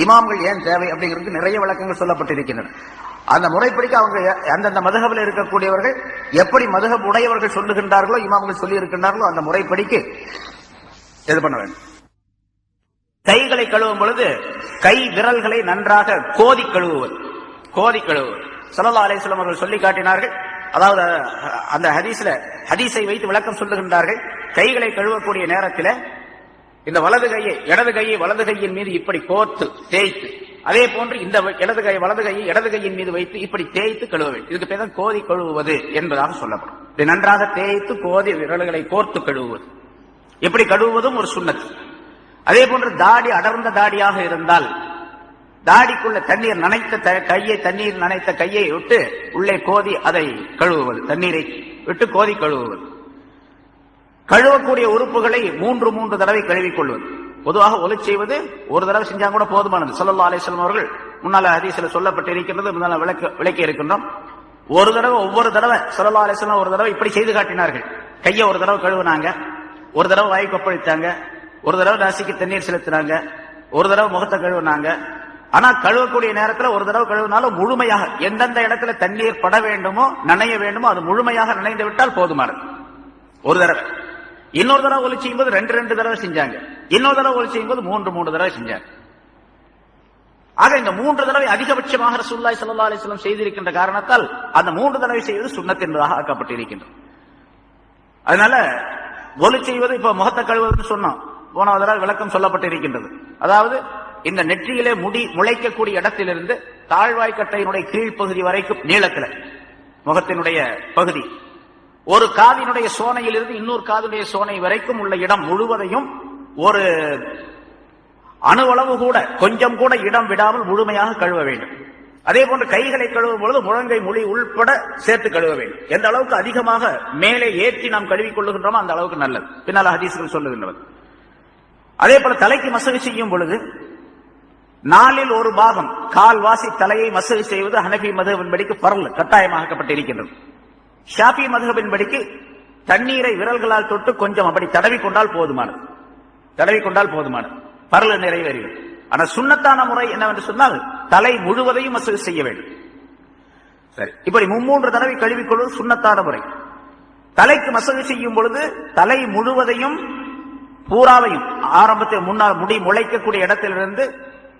இமாம்கள் ஏன் தேவை அப்படிங்கிறதுக்கு நிறைய விளக்கங்கள் சொல்லப்பட்டிருக்கின்றன. அந்த முறைப்படிக்கு அவங்க அந்தந்த மதுஹபில் இருக்கக்கூடியவர்கள் எப்படி மதுஹப் உடையவர்கள் சொல்லுகின்றார்களோ, இமாம்கள் சொல்லி இருக்கின்றார்களோ அந்த முறைப்படிக்கு இது பண்ண வேண்டும். கைகளை கழுவும் பொழுது கை விரல்களை நன்றாக கோதி கழுவுவது. ஸல்லல்லாஹு அலைஹி வஸல்லம் அவர்கள் சொல்லி காட்டினார்கள். அதாவது அந்த ஹதீஸை வைத்து விளக்கம் சொல்லுகின்றார்கள். கைகளை கழுவக்கூடிய நேரத்தில் இந்த வலது கையை இடது கையின் மீது இப்படி கோர்த்து தேய்த்து, அதே போன்று இந்த வலது கையை இடது கையின் மீது வைத்து இப்படி தேய்த்து கழுவ வேண்டும். இதுக்கு பேர் தான் கோதி கழுவுவது என்பதாக சொல்லப்படும். இது நன்றாக தேய்த்து கோதி விரல்களை கோர்த்து கழுவுவது. எப்படி கழுவுவதும் ஒரு சுன்னத். அதே போன்று தாடி அடர்ந்த தாடியாக இருந்தால் தாடிக்குள்ள தண்ணீர் நனைத்த கையை, தண்ணீர் நனைத்த கையை விட்டு உள்ளே கோதி அதை கழுவுவது, தண்ணீரை விட்டு கோதி கழுவுவது. கழுவக்கூடிய உறுப்புகளை 3 தடவை கழுவிக்கொள்வது. பொதுவாக ஒலி செய்வது ஒரு தடவை செஞ்சா கூட போதுமானது. ஸல்லல்லாஹு அலைஹி வஸல்லம் அவர்கள் முன்னால ஹதீஸ்ல சொல்லப்பட்டிருக்கிறது, முன்னால விளக்கி இருக்கின்றோம். ஒவ்வொரு தடவை ஸல்லல்லாஹு அலைஹி வஸல்லம் ஒரு தடவை இப்படி செய்து காட்டினார்கள். கையை ஒரு தடவை கழுவுனாங்க, ஒரு தடவை வாய் கொப்பளித்தாங்க, ஒரு தடவை நாசிக்கு தண்ணீர் செலுத்தினாங்க, ஒரு தடவை முகத்தை கழுவுனாங்க. ஆனா கழுவக்கூடிய நேரத்தில் ஒரு தடவை கழுவினாலும் முழுமையாக எந்தெந்த இடத்துல தண்ணீர் பட வேண்டுமோ, நனைய வேண்டுமோ அது முழுமையாக நனைந்து விட்டால் போதுமானது. ஒரு தடவை. இன்னொரு தடவை ஒலி செய்யும்போது 2 தடவை செஞ்சாங்க. இன்னொரு தடவை ஒலி செய்யும்போது 3 தடவை செஞ்சாங்க. ஆக இந்த 3 தடவை அதிகபட்சமாக ரசூலுல்லாஹி ஸல்லல்லாஹு அலைஹி வஸல்லம் செய்திருக்கின்ற காரணத்தால் அந்த 3 தடவை செய்வது சுன்னத் என்பதாக ஆக்கப்பட்டிருக்கின்றது. அதனால ஒலி செய்வது, இப்ப முகத்தை கழுவுவதுன்னு சொன்னோம், போன தடவை விளக்கம் சொல்லப்பட்டிருக்கின்றது. அதாவது இந்த நெற்றியிலே முடி முளைக்கக்கூடிய இடத்திலிருந்து தாழ்வாய்க்கட்டையினுடைய கீழ்ப்பகுதி வரைக்கும் நீளத்தில் முகத்தினுடைய பகுதி, ஒரு காதினுடைய சோனையிலிருந்து இன்னொரு காதுடைய சோனை வரைக்கும் உள்ள இடம் முழுவதையும் ஒரு அணுவளவு கூட கொஞ்சம் கூட இடம் விடாமல் முழுமையாக கழுவ வேண்டும். அதே போன்று கைகளை கழுவும் பொழுது முழங்கை மொழி உள்பட சேர்த்து கழுவ வேண்டும். எந்த அளவுக்கு அதிகமாக மேலே ஏற்றி நாம் கழுவிக் கொள்ளுகின்றோமோ அந்த அளவுக்கு நல்லது. பின்னால் ஹதீஸ்கள் சொல்லுகின்றனர். அதே போல தலைக்கு மசூஜ் செய்யும் பொழுது 4 1 பாகம் கால்வாசி தலையை மசூஜ் செய்வது ஹனபி மதுஹபின்படிக்கு ஃபர்ல், கட்டாயமாக்கப்பட்டிருக்கின்றது. ஷாஃபி மதுஹபின்படிக்கு தண்ணீரை விரல்களால் தொட்டு கொஞ்சம் அப்படி தடவி கொண்டால் போதுமானது. ஃபர்ல் நிறைவேறுகிறது. ஆனா சுன்னத்தான முறை என்னவென்று சொன்னால் தலை முழுவதையும் மசூஜ் செய்ய வேண்டும். சரி, இப்படி 3 தடவை கழுவிக்கொள்வது சுன்னத்தான முறை. தலைக்கு மசூஜ் செய்யும் பொழுது தலை முழுவதையும் பூராவையும் ஆரம்பத்தில் முன்னால் முடி முளைக்கக்கூடிய இடத்திலிருந்து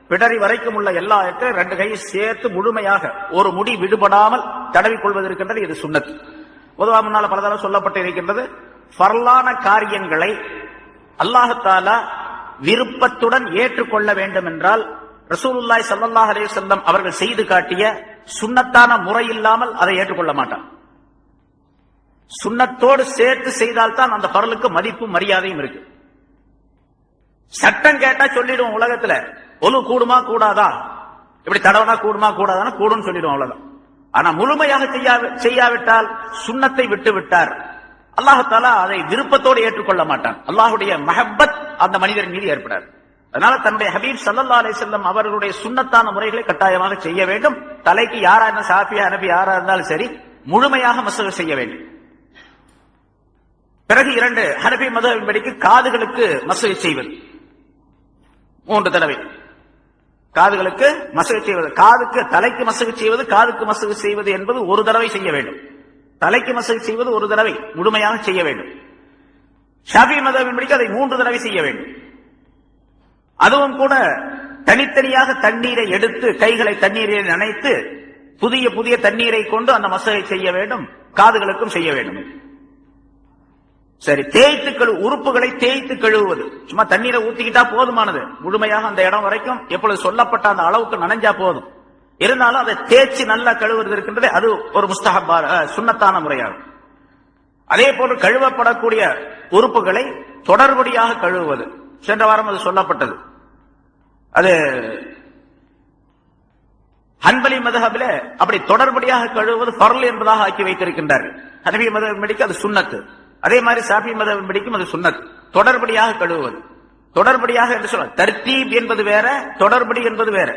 பிடரி வரைக்கும் உள்ள எல்லா இடத்திலும் 2 கையை சேர்த்து முழுமையாக ஒரு முடி விடுபடாமல் தடவி கொள்வது இருக்கின்றது. இது சுன்னத். பொதுவாக முன்னால் பல தடவை சொல்லப்பட்டு இருக்கின்றது. ஃபர்லான காரியங்களை அல்லாஹ் தஆலா விருப்பத்துடன் ஏற்றுக்கொள்ள வேண்டும் என்றால் ரசூலுல்லாஹி ஸல்லல்லாஹு அலைஹி வஸல்லம் அவர்கள் செய்து காட்டிய சுன்னத்தான முறை இல்லாமல் அதை ஏற்றுக்கொள்ள மாட்டார். சுன்னத்தோடு சேர்த்து செய்தால்தான் அந்த ஃபர்லுக்கு மதிப்பு மரியாதையும் இருக்கு. சட்டம் கேட்டா சொல்லிடுவோம் உலகத்துல, ஒலு கூடுமா கூடாதா, இப்படி தடவனா கூடுமா கூடாதான்னு கூடுன்னு சொல்லிடுவோம், அவ்வளவுதான். ஆனா முழுமையாக செய்யாவிட்டால் சுன்னத்தை விட்டு விட்டார். அல்லாஹ் தஆலா அதை விருப்பத்தோடு ஏற்றுக்கொள்ள மாட்டான். அல்லாஹ்வுடைய மஹப்பத் அந்த மனிதரின் மீது ஏற்படாது. அதனால தன்னுடைய ஹபீப் ஸல்லல்லாஹு அலைஹி வஸல்லம் அவர்களுடைய சுன்னத்தான முறைகளை கட்டாயமாக செய்ய வேண்டும். தலைக்கு யாரா இருந்தாலும், ஷாஃபி ஹனபி யாரா இருந்தாலும் சரி, முழுமையாக மஸ்ஹ் செய்ய வேண்டும். பிறகு 2 ஹனபி மதுஹபின்படிக்கு காதுகளுக்கு மஸ்ஹ் செய்வது 3 தடவை. காதுகளுக்கு மஸ்ஹ் செய்வது, காதுக்கு தலைக்கு மஸ்ஹ் செய்வது, காதுக்கு மஸ்ஹ் செய்வது என்பது ஒரு தடவை செய்ய வேண்டும். தலைக்கு மஸ்ஹ் செய்வது ஒரு தடவை முழுமையாக செய்ய வேண்டும். ஷாஃபி மதுஹபின்படிக்கு அதை 3 தடவை செய்ய வேண்டும். அதுவும் கூட தனித்தனியாக தண்ணீரை எடுத்து கைகளை தண்ணீரில் நனைத்து புதிய புதிய தண்ணீரை கொண்டு அந்த மஸ்ஹை செய்ய வேண்டும். காதுகளுக்கும் செய்ய வேண்டும். சரி, தேய்த்து உறுப்புகளை தேய்த்து கழுவுவது, சும்மா தண்ணீரை ஊத்திக்கிட்டா போதுமானது. முழுமையாக அந்த இடம் வரைக்கும் எப்பொழுது சொல்லப்பட்ட அந்த அளவுக்கு நனைஞ்சா போதும். இருந்தாலும் அதை தேய்ச்சி நல்லா கழுவுறது இருக்கின்றது, அது ஒரு முஸ்தஹப்பா சுன்னத்தான முறையாகும். அதே போன்று கழுவப்படக்கூடிய உறுப்புகளை தொடர்படியாக கழுவுவது, சென்ற வாரம் அது சொல்லப்பட்டது. அது ஹன்பலி மதுஹபிலே அப்படி தொடர்படியாக கழுவுவது ஃபர்ல் என்பதாக ஆக்கி வைத்திருக்கின்றார்கள். ஹனபி மதுஹபின்படிக்கு அது சுன்னத்து. அதே மாதிரி ஷாஃபி மதுஹபின்படிக்கும் அது சுன்னத், தொடர்படியாக கழுவுவது. தொடர்படியாக என்று சொல்ல, தர்த்தீப் என்பது வேற, தொடர்படி என்பது வேற.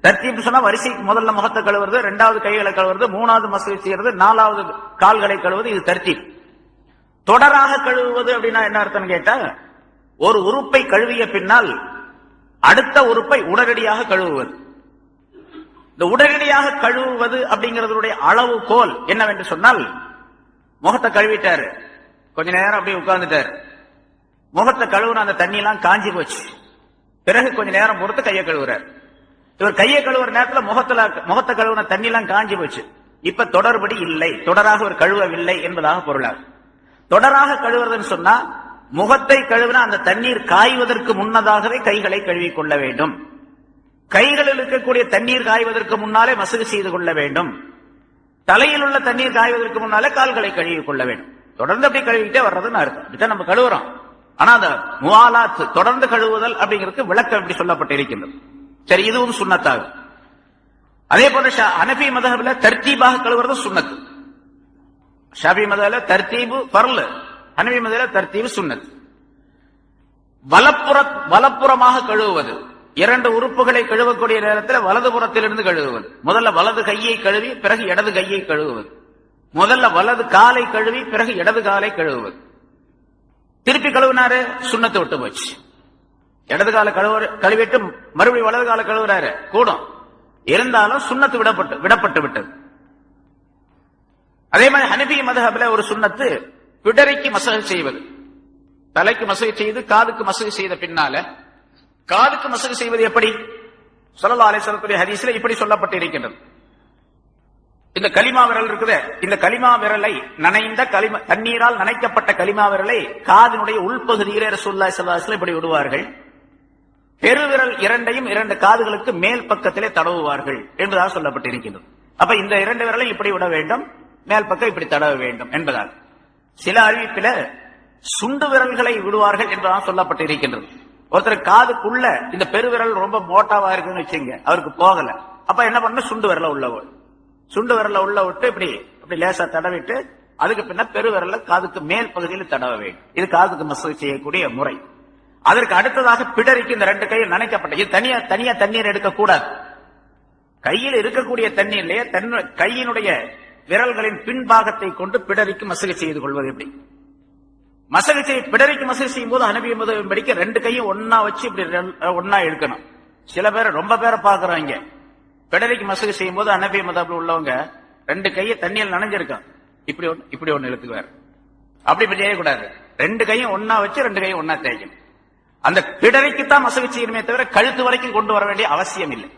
தர்த்தீப் சொன்னா வரிசைக்கு முதல்ல முகத்தை கழுவுறது, 2வது கைகளை கழுவுறது, 3வது மஸ்ஹ் செய்யறது, 4வது கால்களை கழுவுவது, இது தர்த்தீப். தொடராக கழுவுவது அப்படின்னா என்ன அர்த்தம் கேட்டா, ஒரு உறுப்பை கழுவிய பின்னால் அடுத்த உறுப்பை உடனடியாக கழுவுவது. இந்த உடனடியாக கழுவுவது அப்படிங்கிறதுடைய அளவுகோல் என்னவென்று சொன்னால், முகத்தை கழுவிட்டாரு, கொஞ்ச நேரம் அப்படியே உட்கார்ந்துட்டாரு, முகத்தை கழுவுன அந்த தண்ணி எல்லாம் காஞ்சி போச்சு. பிறகு கொஞ்ச நேரம் பொறுத்து கையை கழுவுறாரு. இவர் கையை கழுவுற நேரத்தில் முகத்தை கழுவுன தண்ணி எல்லாம் காஞ்சி போச்சு. இப்ப தொடர்படி இல்லை, தொடராக ஒரு கழுவவில்லை என்பதாக பொருளாகும். தொடராக கழுவுறதுன்னு சொன்னா, முகத்தை கழுவின அந்த தண்ணீர் காய்வதற்கு முன்னதாகவே கைகளை கழுவிக் கொள்ள வேண்டும். கைகளில் இருக்கக்கூடிய தண்ணீர் காய்வதற்கு முன்னாலே மஸ்ஹ் செய்து கொள்ள வேண்டும். தலையில் உள்ள தண்ணீர் காய்வதற்கு முன்னாலே கால்களை கழுவிக் கொள்ள வேண்டும். தொடர்ந்து அப்படி கழுவிக்கிட்டே வர்றதுன்னு அர்த்தம். அப்படித்தான் நம்ம கழுவுறோம். ஆனா அந்த முவாலாத், தொடர்ந்து கழுவுதல் அப்படிங்கிறதுக்கு விளக்கம் இப்படி சொல்லப்பட்டிருக்கின்றது. சரி, இதுவும் சுன்னத்தாகும். அதே போல ஹனபி மதுஹபில தர்த்தீபாக கழுவுறது சுன்னத். ஷாஃபி மதுஹபில தர்த்தீபு ஃபர்ல், ஹனபி மதுஹபில தர்த்தீபு சுன்னத். வலப்புறமாக கழுவுவது, 2 உறுப்புகளை கழுவக்கூடிய நேரத்தில் வலது புறத்திலிருந்து கழுவுவது. முதல்ல வலது கையை கழுவி பிறகு இடது கையை கழுவுவது. முதல்ல வலது காலை கழுவி பிறகு இடது காலை கழுவுவது. திருப்பி கழுவினாரு, சுன்னத்தை விட்டு போச்சு. இடது கால கழுவிட்டு மறுபடியும் வலது கால கழுவுறாரு, கூடும். இருந்தாலும் சுன்னத்து விடப்பட்டு விட்டது. அதே மாதிரி ஹனபி மதுஹபில ஒரு சுன்னத்து பிடரைக்கு மஸ்ஹ் செய்வது. தலைக்கு மஸ்ஹ் செய்து காதுக்கு மஸ்ஹ் செய்த பின்னால காதுக்கு மஸ்ஹ் செய்வது எப்படி? ஸல்லல்லாஹு அலைஹி வஸல்லம் ஹதீஸ்ல இப்படி சொல்லப்பட்டிருக்கின்றது. இந்த கலிமா விரல் இருக்குது, இந்த கலிமா விரலை நனைந்த தண்ணீரால் நனைக்கப்பட்ட கலிமா விரலை காதினுடைய உள்பகுதியிலே ரசூலுல்லாஹி ஸல்லல்லாஹு அலைஹி வஸல்லம் இப்படி விடுவார்கள். பெருவிரல் 2ஐயும் 2 காதுகளுக்கு மேல் பக்கத்திலே தடவுவார்கள் என்பதாக சொல்லப்பட்டிருக்கின்றது. அப்ப இந்த 2 விரலை இப்படி விட வேண்டும், மேல் பக்கம் இப்படி தடவ வேண்டும் என்பதாக. சில அறிவிப்பில சுண்டு விரல்களை விடுவார்கள் என்பதாக சொல்லப்பட்டிருக்கின்றது. ஒருத்தர் காதுக்குள்ள இந்த பெருவிரல் ரொம்ப மோட்டாவா இருக்குன்னு வச்சுங்க, அவருக்கு போகல, அப்ப என்ன பண்ண, சுண்டு விரல உள்ள விட்டு இப்படி லேசா தடவிட்டு அதுக்கு பின்ன பெருவிரல காதுக்கு மேல் பகுதியில் தடவ வேண்டும். இது காதுக்கு மஸ்ஹ் செய்யக்கூடிய முறை. அதற்கு அடுத்ததாக பிடரிக்கு இந்த 2 கையில் நனைக்கப்பட்ட, இது தனியா தண்ணீர் எடுக்கக்கூடாது. கையில் இருக்கக்கூடிய தண்ணீர்லயே கையினுடைய விரல்களின் பின்பாகத்தை கொண்டு பிடரிக்கு மஸ்ஹ் செய்து கொள்வது எப்படி? பிடரிக்கு மஸ்ஹ் செய்யும் போது ஹனபி மதுஹபின்படிக்கு 2 கையும் ஒன்னா வச்சு இப்படி ஒன்னா இழுக்கணும். சில பேர், ரொம்ப பேரை பாக்குறாங்க, பிடரிக்கு மஸ்ஹ் செய்யும் போது ஹனபி மதுஹபில் உள்ளவங்க 2 கையை தண்ணியில் நனைஞ்சிருக்கும், இப்படி ஒன்னு இழுத்துக்குவார். அப்படி செய்யக்கூடாது. 2 கையும் ஒன்னா வச்சு 2 கையும் ஒன்னா தேய்க்கணும். அந்த பிடரைக்கு தான் மஸ்ஹ் செய்யணுமே தவிர கழுத்து வரைக்கும் கொண்டு வர வேண்டிய அவசியம் இல்லை.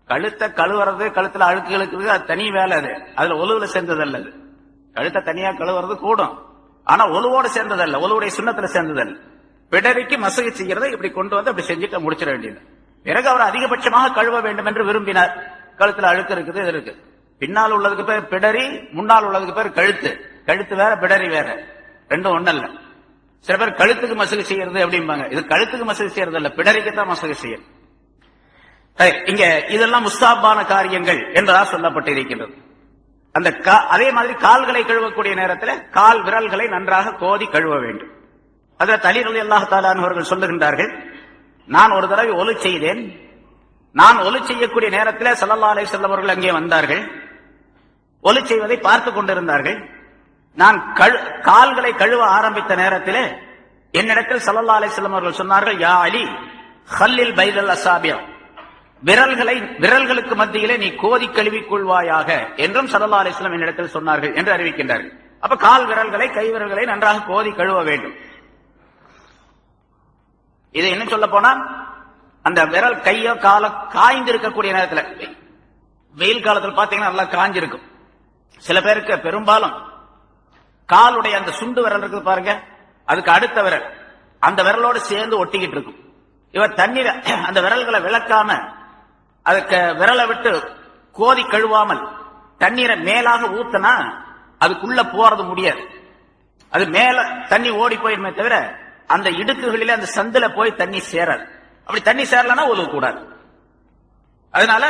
கழுத்தை கழுவுறது, கழுத்துல அழுக்குகளுக்கு அது தனி வேலை, அதுல ஒலுவுல சேர்ந்ததல்ல. அது கழுத்தை தனியா கழுவுறது கூடும், ஆனா ஒலுவோடு சேர்ந்ததல்ல, ஒலுவுடைய சுன்னத்துல சேர்ந்ததல்ல. பிடரிக்கு மஸ்ஹ் செய்யறதை இப்படி கொண்டு வந்து அப்படி செஞ்சுட்டு முடிச்சிட வேண்டியது. பிறகு அவர் அதிகபட்சமாக கழுவ வேண்டும் என்று விரும்பினார். கழுத்துல அழுக்கு இருக்குது, இது இருக்கு. பின்னால் உள்ளதுக்கு பேர் பிடரி, முன்னால் உள்ளதுக்கு பேர் கழுத்து. கழுத்து வேற, பிடரி வேற, ரெண்டும் ஒண்ணல்ல. சில பேர் கழுத்துக்கு மஸ்ஹ் செய்யறது அப்படிம்பாங்க. இது கழுத்துக்கு மஸ்ஹ் செய்யறது இல்ல, பிடரிக்கு தான் மஸ்ஹ் செய்யறது. இங்க இதெல்லாம் முஸ்தாபான காரியங்கள் என்பதா சொல்லப்பட்டிருக்கின்றது. அந்த அதே மாதிரி கால்களை கழுவக்கூடிய நேரத்தில் கால் விரல்களை நன்றாக கோதி கழுவ வேண்டும். அதில் அலி ரலியல்லாஹு தஆலா அன்ஹு அவர்கள் சொல்லுகின்றார்கள், நான் ஒரு தடவை ஒலு செய்தேன். நான் ஒலு செய்யக்கூடிய நேரத்தில் ஸல்லல்லாஹு அலைஹி வஸல்லம் அவர்கள் அங்கே வந்தார்கள். ஒலு செய்வதை பார்த்துக் கொண்டிருந்தார்கள். நான் கால்களை கழுவ ஆரம்பித்த நேரத்தில் என்னிடத்தில் ஸல்லல்லாஹு அலைஹி வஸல்லம் அவர்கள் சொன்னார்கள், யா அலி ஹல்லில் பைனல் அஸாபி', விரல்களுக்கு மத்தியிலே நீ கோதி கழுவிக் கொள்வாயாக என்றும் ஸல்லல்லாஹு அலைஹி வஸல்லம் என்னிடத்தில் சொன்னார்கள் என்று அறிவிக்கின்றார்கள். அப்ப கால் விரல்களை, கை விரல்களை நன்றாக கோதி கழுவ வேண்டும். இதை என்ன சொல்ல போனா, அந்த விரல் கையோ காலோ காய்ந்து இருக்கக்கூடிய நேரத்தில், வெயில் காலத்தில் பாத்தீங்கன்னா நல்லா காஞ்சிருக்கும். சில பேருக்கு பெரும்பாலும் காலுடைய அந்த சுண்டு விரல் இருக்கு பாருங்க, அதுக்கு அடுத்த விரல் அந்த விரலோடு சேர்ந்து ஒட்டிக்கிட்டு இருக்கும். இவர் தண்ணீர் அந்த விரல்களை விளக்காம, அதுக்கு விரலை விட்டு கோதி கழுவாமல் தண்ணீரை மேலாக ஊத்தினா அதுக்குள்ள போறது முடியாது. அது மேல தண்ணி ஓடி போயிருமே தவிர அந்த இடுக்குகளில அந்த சந்தில போய் தண்ணி சேராது. அப்படி தண்ணி சேரலன்னா ஒழுக கூடாது. அதனால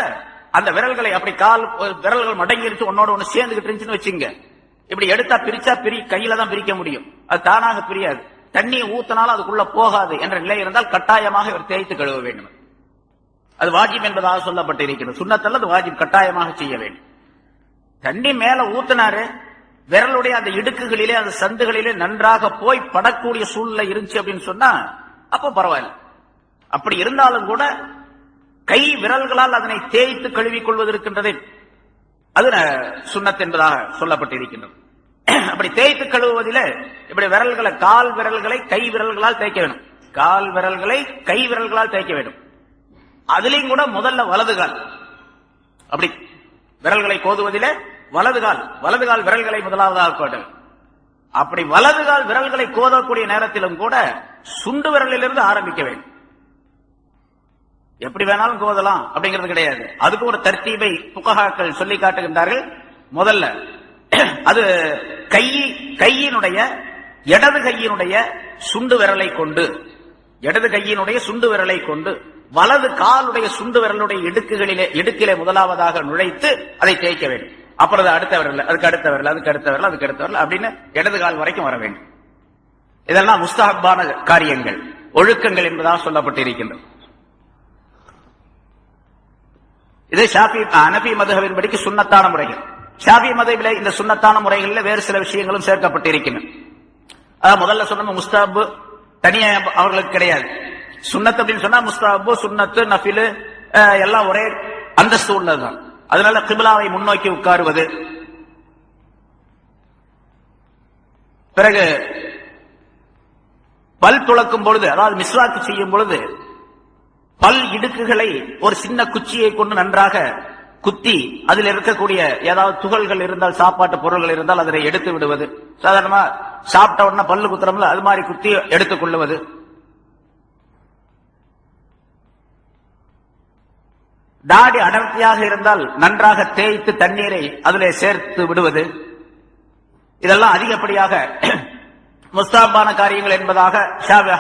அந்த விரல்களை அப்படி விரல்கள் மடங்கிருச்சு ஒன்னோட ஒண்ணு சேர்ந்துகிட்டு இருந்துச்சுன்னு வச்சுங்க, இப்படி எடுத்தா பிரிச்சா கையில தான் பிரிக்க முடியும், அது தானாக பிரியாது. தண்ணியை ஊத்தினாலும் அதுக்குள்ள போகாது என்ற நிலை இருந்தால் கட்டாயமாக இவர் தேய்த்து கழுவ வேண்டும். அது வாஜிப் என்பதாக சொல்லப்பட்டிருக்கிறது. சுன்னத்தல்ல, அது வாஜிப், கட்டாயமாக செய்ய வேண்டும். தண்ணி மேல ஊத்தினாரு, விரலுடைய அந்த இடுக்குகளிலே அந்த சந்துகளிலே நன்றாக போய் படக்கூடிய சூழ்நிலை இருந்துச்சு அப்படின்னு சொன்னா அப்போ பரவாயில்ல. அப்படி இருந்தாலும் கூட கை விரல்களால் அதனை தேய்த்து கழுவிக் கொள்வது இருக்கின்றதே, அது சுன்னத் என்பதாக சொல்லப்பட்டிருக்கின்றது. அப்படி தேய்த்து கழுவுவதில் இப்படி விரல்களை, கால் விரல்களை கை விரல்களால் தேய்க்க வேண்டும். கால் விரல்களை கை விரல்களால் தேய்க்க வேண்டும். அதிலையும் கூட முதல்ல வலதுகால், அப்படி விரல்களை கோதுவதிலே வலதுகால் விரல்களை முதலாவதாக கோடும். அப்படி வலதுகால் விரல்களை கோதக்கூடிய நேரத்திலும் கூட சுண்டு விரலிலிருந்து ஆரம்பிக்க வேண்டும். எப்படி வேணாலும் கோதலாம் அப்படிங்கிறது கிடையாது. அதுக்கு ஒரு தர்த்தீபை புகஹாக்கள் சொல்லி காட்டுகின்றார்கள். முதல்ல அது கையினுடைய இடது கையினுடைய சுண்டு விரலை கொண்டு வலது காலுடைய சுண்டு விரலுடைய இடுக்கிலே முதலாவதாக நுழைத்து அதை தேய்க்க வேண்டும். அப்புறம் அடுத்த விரல், அதுக்கு அடுத்த விரல், அதுக்கு அடுத்த விரல், அதுக்கு அடுத்த விரல், அப்படின்னு இடது கால் வரைக்கும் வர வேண்டும். இதெல்லாம் முஸ்தஹப்பான காரியங்கள், ஒழுக்கங்கள் என்பதாக சொல்லப்பட்டிருக்கின்றது. இது ஹனஃபி மதுஹபின்படிக்கு சுன்னத்தான முறைகள். ஷாஃபி மதுஹபிலே இந்த சுன்னத்தான முறைகளில் வேறு சில விஷயங்களும் சேர்க்கப்பட்டிருக்கின்றன. முதல்ல சொன்ன முஸ்தஹப் தனியா அவர்களுக்கு கிடையாது. சுன்னத் அப்படின்னு சொன்னா முஸ்தஹப், சுன்னத்து, நஃபில் எல்லாம் ஒரே அந்தஸ்து உள்ளதுதான். அதனால கிப்லாவை முன்னோக்கி உட்காருவது, பிறகு பல் துளக்கும் பொழுது, அதாவது மிஸ்வாக்கு செய்யும் பொழுது பல் இடுக்குகளை ஒரு சின்ன குச்சியை கொண்டு நன்றாக குத்தி அதில் இருக்கக்கூடிய ஏதாவது துகள்கள் இருந்தால், சாப்பாட்டு பொருள்கள் இருந்தால் அதனை எடுத்து விடுவது. சாதாரணமா சாப்பிட்ட உடனே பல்லு குத்துறோம்ல, அது மாதிரி குத்தி எடுத்துக் கொள்ளுவது. தாடி அடர்த்தியாக இருந்தால் நன்றாக தேய்த்து தண்ணீரை அதிலே சேர்த்து விடுவது. இதெல்லாம் அதிகப்படியாக முஸ்தஹப்பான காரியங்கள் என்பதாக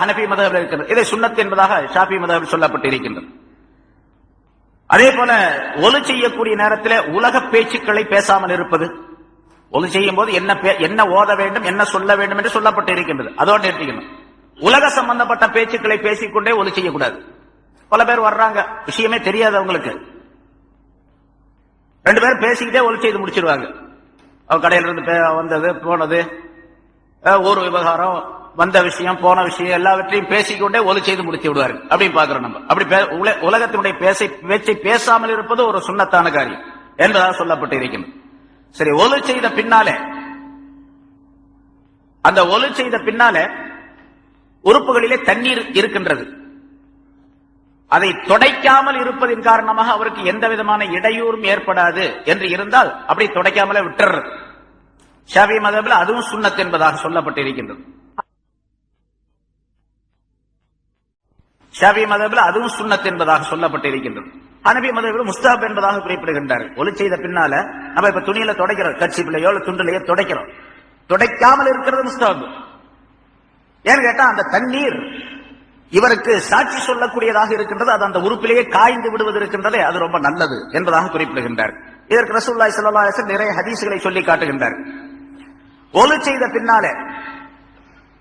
ஹனஃபி மதுஹபில் இருக்கிறது. இதை சுன்னத் என்பதாக ஷாஃபி மதுஹபில் சொல்லப்பட்டிருக்கின்றது. அதே போல ஒலு செய்யக்கூடிய நேரத்தில் உலக பேச்சுக்களை பேசாமல் இருப்பது. ஒலு செய்யும் போது என்ன ஓத வேண்டும், என்ன சொல்ல வேண்டும் என்று சொல்லப்பட்டிருக்கின்றது. அதோடு நிறுத்திக்கணும். உலக சம்பந்தப்பட்ட பேச்சுக்களை பேசிக்கொண்டே ஒலு செய்யக்கூடாது. பல பேர் வர்றாங்க, விஷயமே தெரியாது அவங்களுக்கு, ரெண்டு பேரும் பேசிக்கிட்டே ஒலு செய்து முடிச்சிருவாங்க. அவங்க கடையிலிருந்து வந்தது போனது, ஒரு விவகாரம், வந்த விஷயம், போன விஷயம், எல்லாவற்றையும் பேசிக்கொண்டே ஒலு செய்து முடித்து விடுவார்கள். அப்படின்னு பாக்குறோம் நம்ம. அப்படி உலகத்தினுடைய பேச்சை பேசாமல் இருப்பது ஒரு சுன்னத்தான காரியம் என்பதாக சொல்லப்பட்டு இருக்கின்றது. சரி, ஒலு செய்த பின்னாலே, அந்த ஒலு செய்த பின்னாலே உறுப்புகளிலே தண்ணீர் இருக்கின்றது. அதை துடைக்காமல் இருப்பதின் காரணமாக அவருக்கு எந்த விதமான இடையூறும் ஏற்படாது என்று இருந்தால் அப்படி துடைக்காமலே விட்டுறது. ஷாஃபி மதுஹபில் அதுவும் சுன்னத் என்பதாக சொல்லப்பட்டிருக்கின்றது. ஷாஃபி மதுஹபில் அதுவும் சுன்னத் என்பதாக சொல்லப்பட்டிருக்கின்றது. ஹனஃபி மதுஹபில் முஸ்தஹப் என்பதாக குறிப்பிடுகின்றார்கள். ஒலு செய்த பின்னால நம்ம இப்ப துணியில துடைக்கிறோம், கர்ச்சீஃப்லயோ துண்டுலையோ துடைக்கிறோம், துடைக்காமல் இருக்கிறது முஸ்தஹப். ஏன்னு கேட்டா அந்த தண்ணீர் இவருக்கு சாட்சி சொல்லக்கூடியதாக இருக்கின்றது. அது அந்த உறுப்பிலேயே காய்ந்து விடுவது இருக்கின்றதே, அது ரொம்ப நல்லது என்பதாக குறிப்பிடுகின்றார். இதற்கு ரசூலுல்லாஹி ஸல்லல்லாஹு அலைஹி வஸல்லம் நிறைய ஹதீஸ்களை சொல்லி காட்டுகின்றார். ஒலு செய்த பின்னாலே,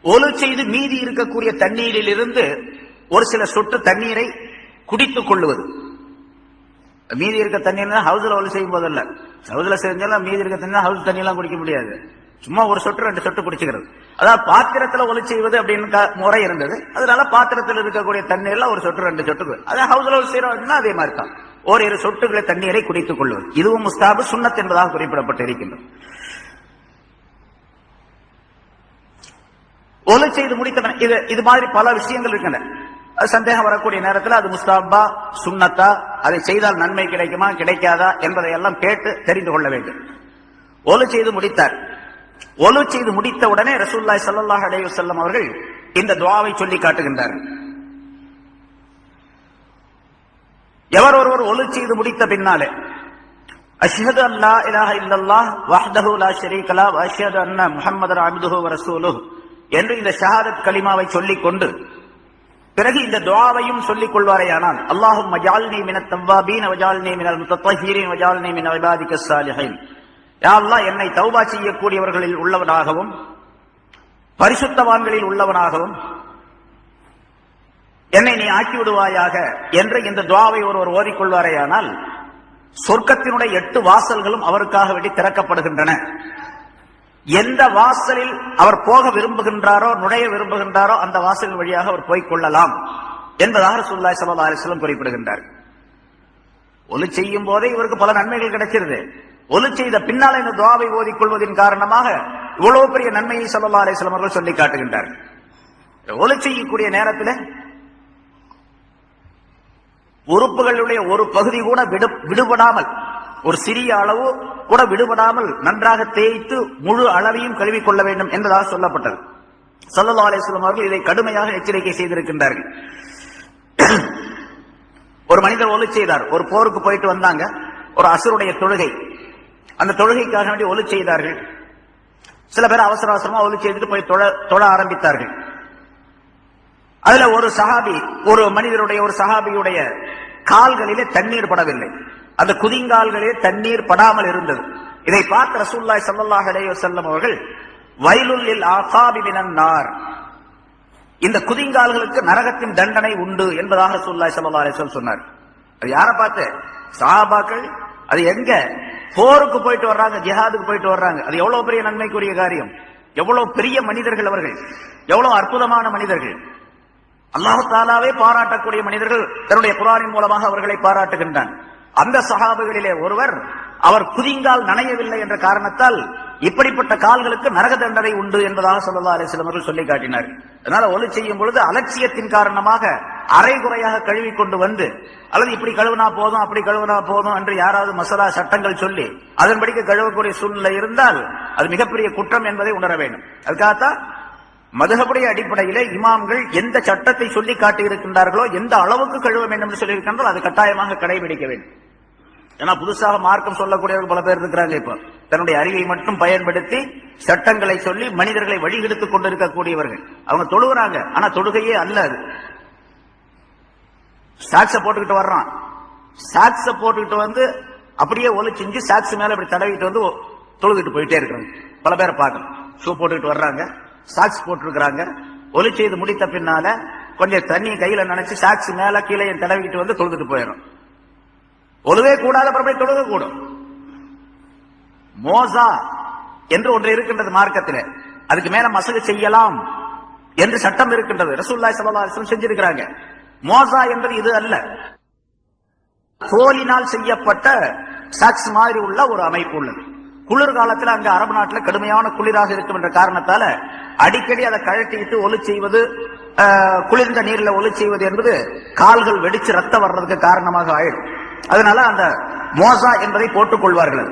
ஒலு செய்து மீதி இருக்கக்கூடிய தண்ணீரில் இருந்து ஒரு சில சொட்டு தண்ணீரை குடித்துக் கொள்ளுவது. மீதி இருக்க தண்ணீர் ஹவுஸ்ல ஒலி செய்யும் போதல்ல, ஹவுஸ்ல செஞ்சாலும் மீதி இருக்க தண்ணீர் ஹவுஸ் தண்ணி எல்லாம் குடிக்க முடியாது. சும்மா ஒரு சொட்டு 2 சொட்டு குடிச்சுக்கிறது. அதாவது பாத்திரத்துல ஒலி செய்வது அப்படின்னு முறை இருந்தது. அதனால பாத்திரத்தில் இருக்கக்கூடிய தண்ணீர்ல ஒரு சொட்டு 2 சொட்டு, அதாவது ஹவுஸ்ல ஒலி செய்யறதுன்னா அதே மாதிரி தான் ஓரிரு சொட்டுகளை தண்ணீரை குடித்துக் கொள்வது. இதுவும் முஸ்தாபு சுன்னத் என்பதாக குறிப்பிடப்பட்டு இருக்கின்றது. ஒலி செய்து முடித்த இது மாதிரி பல விஷயங்கள் இருக்கின்றன. அது சந்தேகம் வரக்கூடிய நேரத்தில் அது முஸ்தாபா சுன்னத்தா, அதை செய்தால் நன்மை கிடைக்குமா கிடைக்காதா என்பதை எல்லாம் கேட்டு தெரிந்து கொள்ள வேண்டும். ஒலு செய்து முடித்தார். ஒலு செய்து முடித்த உடனே ரசூலுல்லாஹி ஸல்லல்லாஹு அலைஹி வஸல்லம் அவர்கள் இந்த துஆவை சொல்லி காட்டுகின்றார்கள். எவர் ஒருவர் ஒலு செய்து முடித்த பின்னாலே அஷ்ஹது அல்லா இலாஹ இல்லல்லாஹ் வஹ்தஹு லா ஷரீக லஹு வ அஷ்ஹது அன்ன முஹம்மதர் அப்துஹு வ ரசூலுஹு என்று இந்த ஷஹாதத் கலிமாவை சொல்லிக் கொண்டு பிறகு இந்த துஆவையும் சொல்லிக் கொள்வாரேயானால், அல்லாஹும்ம ஜஅல்னி மினத் தவ்வாபீன வ ஜஅல்னி மினல் முத்தத்தஹிரீன் வ ஜஅல்னி மின் இபாதிக்கஸ் ஸாலிஹீன். யா அல்லாஹ், என்னை தௌபா செய்யக்கூடியவர்களில் உள்ளவனாகவும் பரிசுத்தவான்களில் உள்ளவனாகவும் என்னை நீ ஆக்கி விடுவாயாக என்று இந்த துஆவை ஒருவர் ஓதிக்கொள்வாரேயானால் சொர்க்கத்தினுடைய 8 வாசல்களும் அவருக்காக வேண்டி திறக்கப்படுகின்றன. எந்த வாசலில் அவர் போக விரும்புகின்றாரோ, நுழைய விரும்புகின்றாரோ அந்த வாசலின் வழியாக அவர் போய்க் கொள்ளலாம் என்பதாக ரசூலுல்லாஹி ஸல்லல்லாஹு அலைஹி வஸல்லம் குறிப்பிடுகின்றார். ஒலி செய்யும் போதே இவருக்கு பல நன்மைகள் கிடைக்கிறது. ஒலி செய்த பின்னால் இந்த துஆவை ஓதிக்கொள்வதன் காரணமாக இவ்வளவு பெரிய நன்மையை ஸல்லல்லாஹு அலைஹி வஸல்லம் அவர்கள் சொல்லி காட்டுகின்றார். ஒலி செய்யக்கூடிய நேரத்தில் உறுப்புகளுடைய ஒரு பகுதி கூட விடுபடாமல், ஒரு சிறிய அளவு கூட விடுபடாமல் நன்றாக தேய்த்து முழு அளவையும் கழுவிக்கொள்ள வேண்டும் என்பதாக சொல்லப்பட்டது. ஸல்லல்லாஹு அலைஹி வஸல்லம் அவர்கள் இதை கடுமையாக எச்சரிக்கை செய்திருக்கின்றார்கள். ஒரு மனிதர் ஒலி செய்தார். ஒரு போருக்கு போயிட்டு வந்தாங்க, ஒரு அசுருடைய தொழுகை. அந்த தொழுகைக்காக வேண்டி ஒலி செய்தார்கள். சில பேர் அவசர அவசரமா ஒலி செய்துட்டு போய் தொழ ஆரம்பித்தார்கள். அதுல ஒரு சஹாபி, ஒரு மனிதருடைய, ஒரு சஹாபியுடைய கால்களிலே தண்ணீர் படவில்லை. அந்த குதிங்கால்களே தண்ணீர் படாமல் இருந்தது. இதை பார்த்த ரசூலுல்லாஹி ஸல்லல்லாஹு அலைஹி வஸல்லம் அவர்கள் வைலுல் லில் ஆகாபி மினன் நார், இந்த குதிங்கால்களுக்கு நரகத்தின் தண்டனை உண்டு என்பதாக ரசூலுல்லாஹி ஸல்லல்லாஹு அலைஹி வஸல்லம் சொன்னார். அது யாரை பார்த்து? சஹாபாக்கள். அது எங்க? போருக்கு போயிட்டு வர்றாங்க, ஜிஹாதுக்கு போயிட்டு வர்றாங்க. அது எவ்வளவு பெரிய நன்மைக்குரிய காரியம், எவ்வளவு பெரிய மனிதர்கள் அவர்கள், எவ்வளவு அற்புதமான மனிதர்கள். அல்லாஹ் தஆலாவே பாராட்டக்கூடிய மனிதர்கள். தன்னுடைய குர்ஆனின் மூலமாக அவர்களை பாராட்டுகின்றான். அந்த சஹாபிகளிலே ஒருவர், அவர் குதிங்கால் நனையவில்லை என்ற காரணத்தால் இப்படிப்பட்ட கால்களுக்கு நரக தண்டனை உண்டு என்பதாக ஸல்லல்லாஹு அலைஹி வஸல்லம் அவர்கள் சொல்லி காட்டினார். அதனால ஒலி செய்யும் பொழுது அலட்சியத்தின் காரணமாக அரைகுறையாக கழுவி கொண்டு வந்து, அல்லது இப்படி கழுவினா போதும் அப்படி கழுவினா போதும் என்று யாராவது மசாலா சட்டங்கள் சொல்லி அதன்படிக்கு கழுவக்கூடிய சூழ்நிலை இருந்தால் அது மிகப்பெரிய குற்றம் என்பதை உணர வேண்டும். அதுக்காகத்தான் மதுஹபுடைய அடிப்படையிலே இமாம்கள் எந்த சட்டத்தை சொல்லி காட்டியிருக்கின்றார்களோ, எந்த அளவுக்கு கழுவ வேண்டும் என்று சொல்லியிருக்கின்றால் அது கட்டாயமாக கடைபிடிக்க வேண்டும். ஏன்னா புதுசாக மார்க்கம் சொல்லக்கூடியவர்கள் பல பேர் இருக்கிறாங்க. இப்ப தன்னுடைய அறிவை மட்டும் பயன்படுத்தி சட்டங்களை சொல்லி மனிதர்களை வழிகெடுத்துக் கொண்டிருக்கக்கூடியவர்கள். அவங்க தொழுகிறாங்க, ஆனா தொழுகையே அல்ல. அது சாக்ஸ போட்டுக்கிட்டு வர்றான், சாக்ஸ போட்டுக்கிட்டு வந்து அப்படியே ஒலி செஞ்சு சாக்ஸ் மேல இப்படி தடவிட்டு வந்து தொழுகிட்டு போயிட்டே இருக்கிறாங்க. பல பேரை பார்க்கணும். ஷூ போட்டுக்கிட்டு வர்றாங்க, சாக்ஸ் போட்டிருக்கிறாங்க. ஒலி செய்து முடித்த பின்னால கொஞ்சம் தண்ணி கையில நினைச்சு சாக்ஸ் மேல கீழே தடவிக்கிட்டு வந்து தொழுதுட்டு போயிடும். ஒழுவே கூடாத அப்புறம் தொழுக கூடும். மோசா என்று ஒன்று இருக்கின்றது மார்க்கத்தில், அதுக்கு மேல மசகு செய்யலாம் என்று சட்டம் இருக்கின்றது. ரசூலுல்லாஹி ஸல்லல்லாஹு அலைஹி வஸல்லம் செஞ்சிருக்கிறாங்க. மோசா என்பது இது அல்ல, தோலினால் செய்யப்பட்ட சாக்ஸ் மாதிரி உள்ள ஒரு அமைப்பு உள்ளது. குளிர்காலத்தில் அங்க அரபு நாட்டில் கடுமையான குளிராக இருக்கும் என்ற காரணத்தால அடிக்கடி அதை கழட்டிட்டு ஒலி செய்வது, குளிர்ந்த நீர்ல ஒலி செய்வது என்பது கால்கள் வெடிச்சு ரத்தம் வர்றதுக்கு காரணமாக ஆயிடும். அதனால அந்த மோசா என்பதை போட்டுக் கொள்வார்கள்.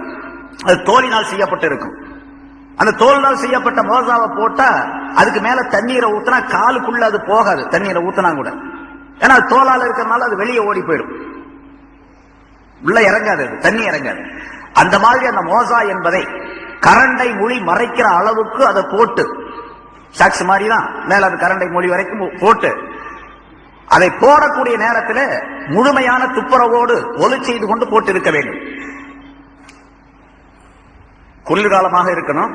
அது தோலினால் செய்யப்பட்டு இருக்கும். அந்த தோலினால் செய்யப்பட்ட மோசாவை போட்டா அதுக்கு மேல தண்ணீரை ஊத்தினா காலுக்குள்ள அது போகாது. தண்ணீரை ஊத்தினா கூட, ஏன்னா தோலால இருக்கிறதுனால அது வெளியே ஓடி போயிடும், உள்ள இறங்காது, தண்ணி இறங்காது. அந்த மாதிரி அந்த மோசா என்பதை கரண்டை மொழி மறைக்கிற அளவுக்கு அதை போட்டு, சாக்ஸ் மாதிரி தான் மேல அது கரண்டை மொழி வரைக்கும் போட்டு, அதை போடக்கூடிய நேரத்தில் முழுமையான துப்புரவோடு ஒலி செய்து கொண்டு போட்டு இருக்க வேண்டும். குளிர்காலமாக இருக்கணும்.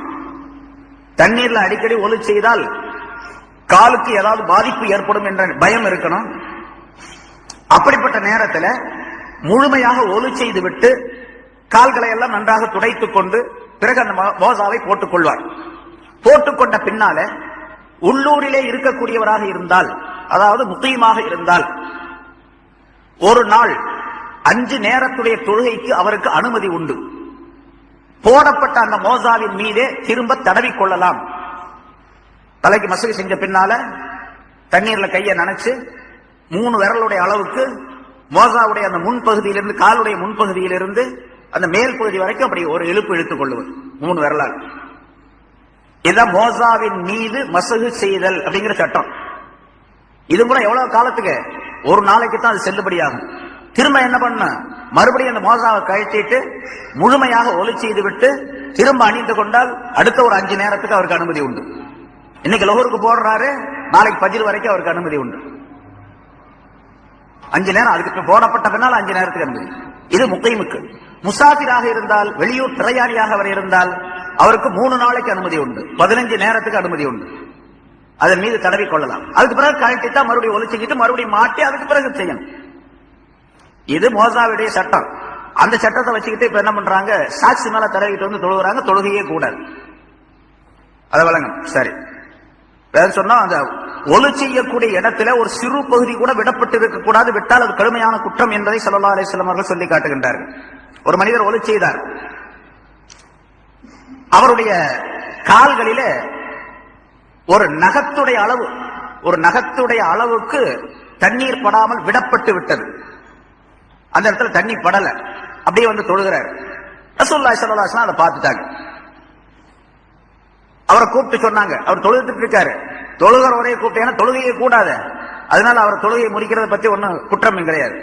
தண்ணீர்ல அடிக்கடி ஒலி செய்தால் காலுக்கு ஏதாவது பாதிப்பு ஏற்படும் என்ற பயம் இருக்கணும். அப்படிப்பட்ட நேரத்தில் முழுமையாக ஒலு செய்து விட்டு கால்களை எல்லாம் நன்றாக துடைத்துக் கொண்டு பிறகு அந்த மோசாவை போட்டுக் கொள்வார். போட்டுக்கொண்ட பின்னால உள்ளூரிலே இருக்கக்கூடியவராக இருந்தால், அதாவது முக்கியமாக இருந்தால், ஒரு நாள் 5 நேரத்துடைய தொழுகைக்கு அவருக்கு அனுமதி உண்டு. போடப்பட்ட அந்த மோசாவின் மீதே திரும்ப தடவி கொள்ளலாம். தலைக்கு மசூல் செஞ்ச பின்னால தண்ணீர்ல கையை நனைச்சு 3 விரலுடைய அளவுக்கு மோசாவுடைய அந்த முன்பகுதியிலிருந்து, காலுடைய முன்பகுதியிலிருந்து அந்த மேல் பகுதி வரைக்கும் அப்படி ஒரு இழுப்பு இழுத்துக் கொள்ளுவது 3 விரலால். இதுதான் மோசாவின் மீது மசகு செய்தல் அப்படிங்கிற சட்டம். இது கூட எவ்வளவு காலத்துக்கு? ஒரு நாளைக்கு தான் அது செல்லுபடியாகும். திரும்ப என்ன பண்ண, மறுபடியும் அந்த மோசாவை கழட்டிட்டு முழுமையாக ஒலி செய்து விட்டு திரும்ப அணிந்து கொண்டால் அடுத்த ஒரு 5 நேரத்துக்கு அவருக்கு அனுமதி உண்டு. இன்னைக்கு லோகருக்கு போடுறாரு, நாளைக்கு பஜ்ர் வரைக்கும் அவருக்கு அனுமதி உண்டு. 5 நேரம், அதுக்கு போடப்பட்ட பின்னால் 5 நேரத்துக்கு அனுமதி. இது முக்கைமுக்கு. முசாஃபிராக இருந்தால், வெளியூர் பிரயாணியாக அவர் இருந்தால் அவருக்கு 3 நாளைக்கு அனுமதி உண்டு, 15 நேரத்துக்கு அனுமதி உண்டு. அதன் மீது தடவி கொள்ளலாம். அதுக்கு பிறகு கழட்டிட்டா மறுபடியும் ஒலிச்சுக்கிட்டு மறுபடியும் மாட்டி அதுக்கு பிறகு செய்யணும். இது மோசாவுடைய சட்டம். அந்த சட்டத்தை வச்சுக்கிட்டு இப்ப என்ன பண்றாங்க, சாட்சி மேல தடவிட்டு வந்து தொழுகிறாங்க. தொழுகையே கூடாது. அதை வழங்கும். சரி, வேற சொன்னா அந்த ஒலு செய்யக்கூடிய இடத்துல ஒரு சிறு பகுதி கூட விடப்பட்டு இருக்கக்கூடாது. விட்டால் அது கடுமையான குற்றம் என்பதை ஸல்லல்லாஹு அலைஹி வஸல்லம் அவர்கள் சொல்லி காட்டுகின்றார்கள். ஒரு மனிதர் ஒலு செய்தார். அவருடைய கால்களிலே ஒரு நகத்துடைய அளவுக்கு தண்ணீர் படாமல் விடப்பட்டு விட்டது. அந்த இடத்துல தண்ணி படல. அப்படியே வந்து தொழுகிறார். ரசூலுல்லாஹி ஸல்லல்லாஹு அலைஹி வஸல்லம் அதை பார்த்துட்டாங்க. அவரை கூப்பிட்டு சொன்னாங்க. அவர் தொழுதுட்டு இருக்காரு. தொழுகிறவரையே கூப்பிட்டு, ஏன்னா தொழுகையே கூடாது, அதனால அவர் தொழுகையை முடிக்கிறத பத்தி ஒன்னும் குற்றம் கிடையாது.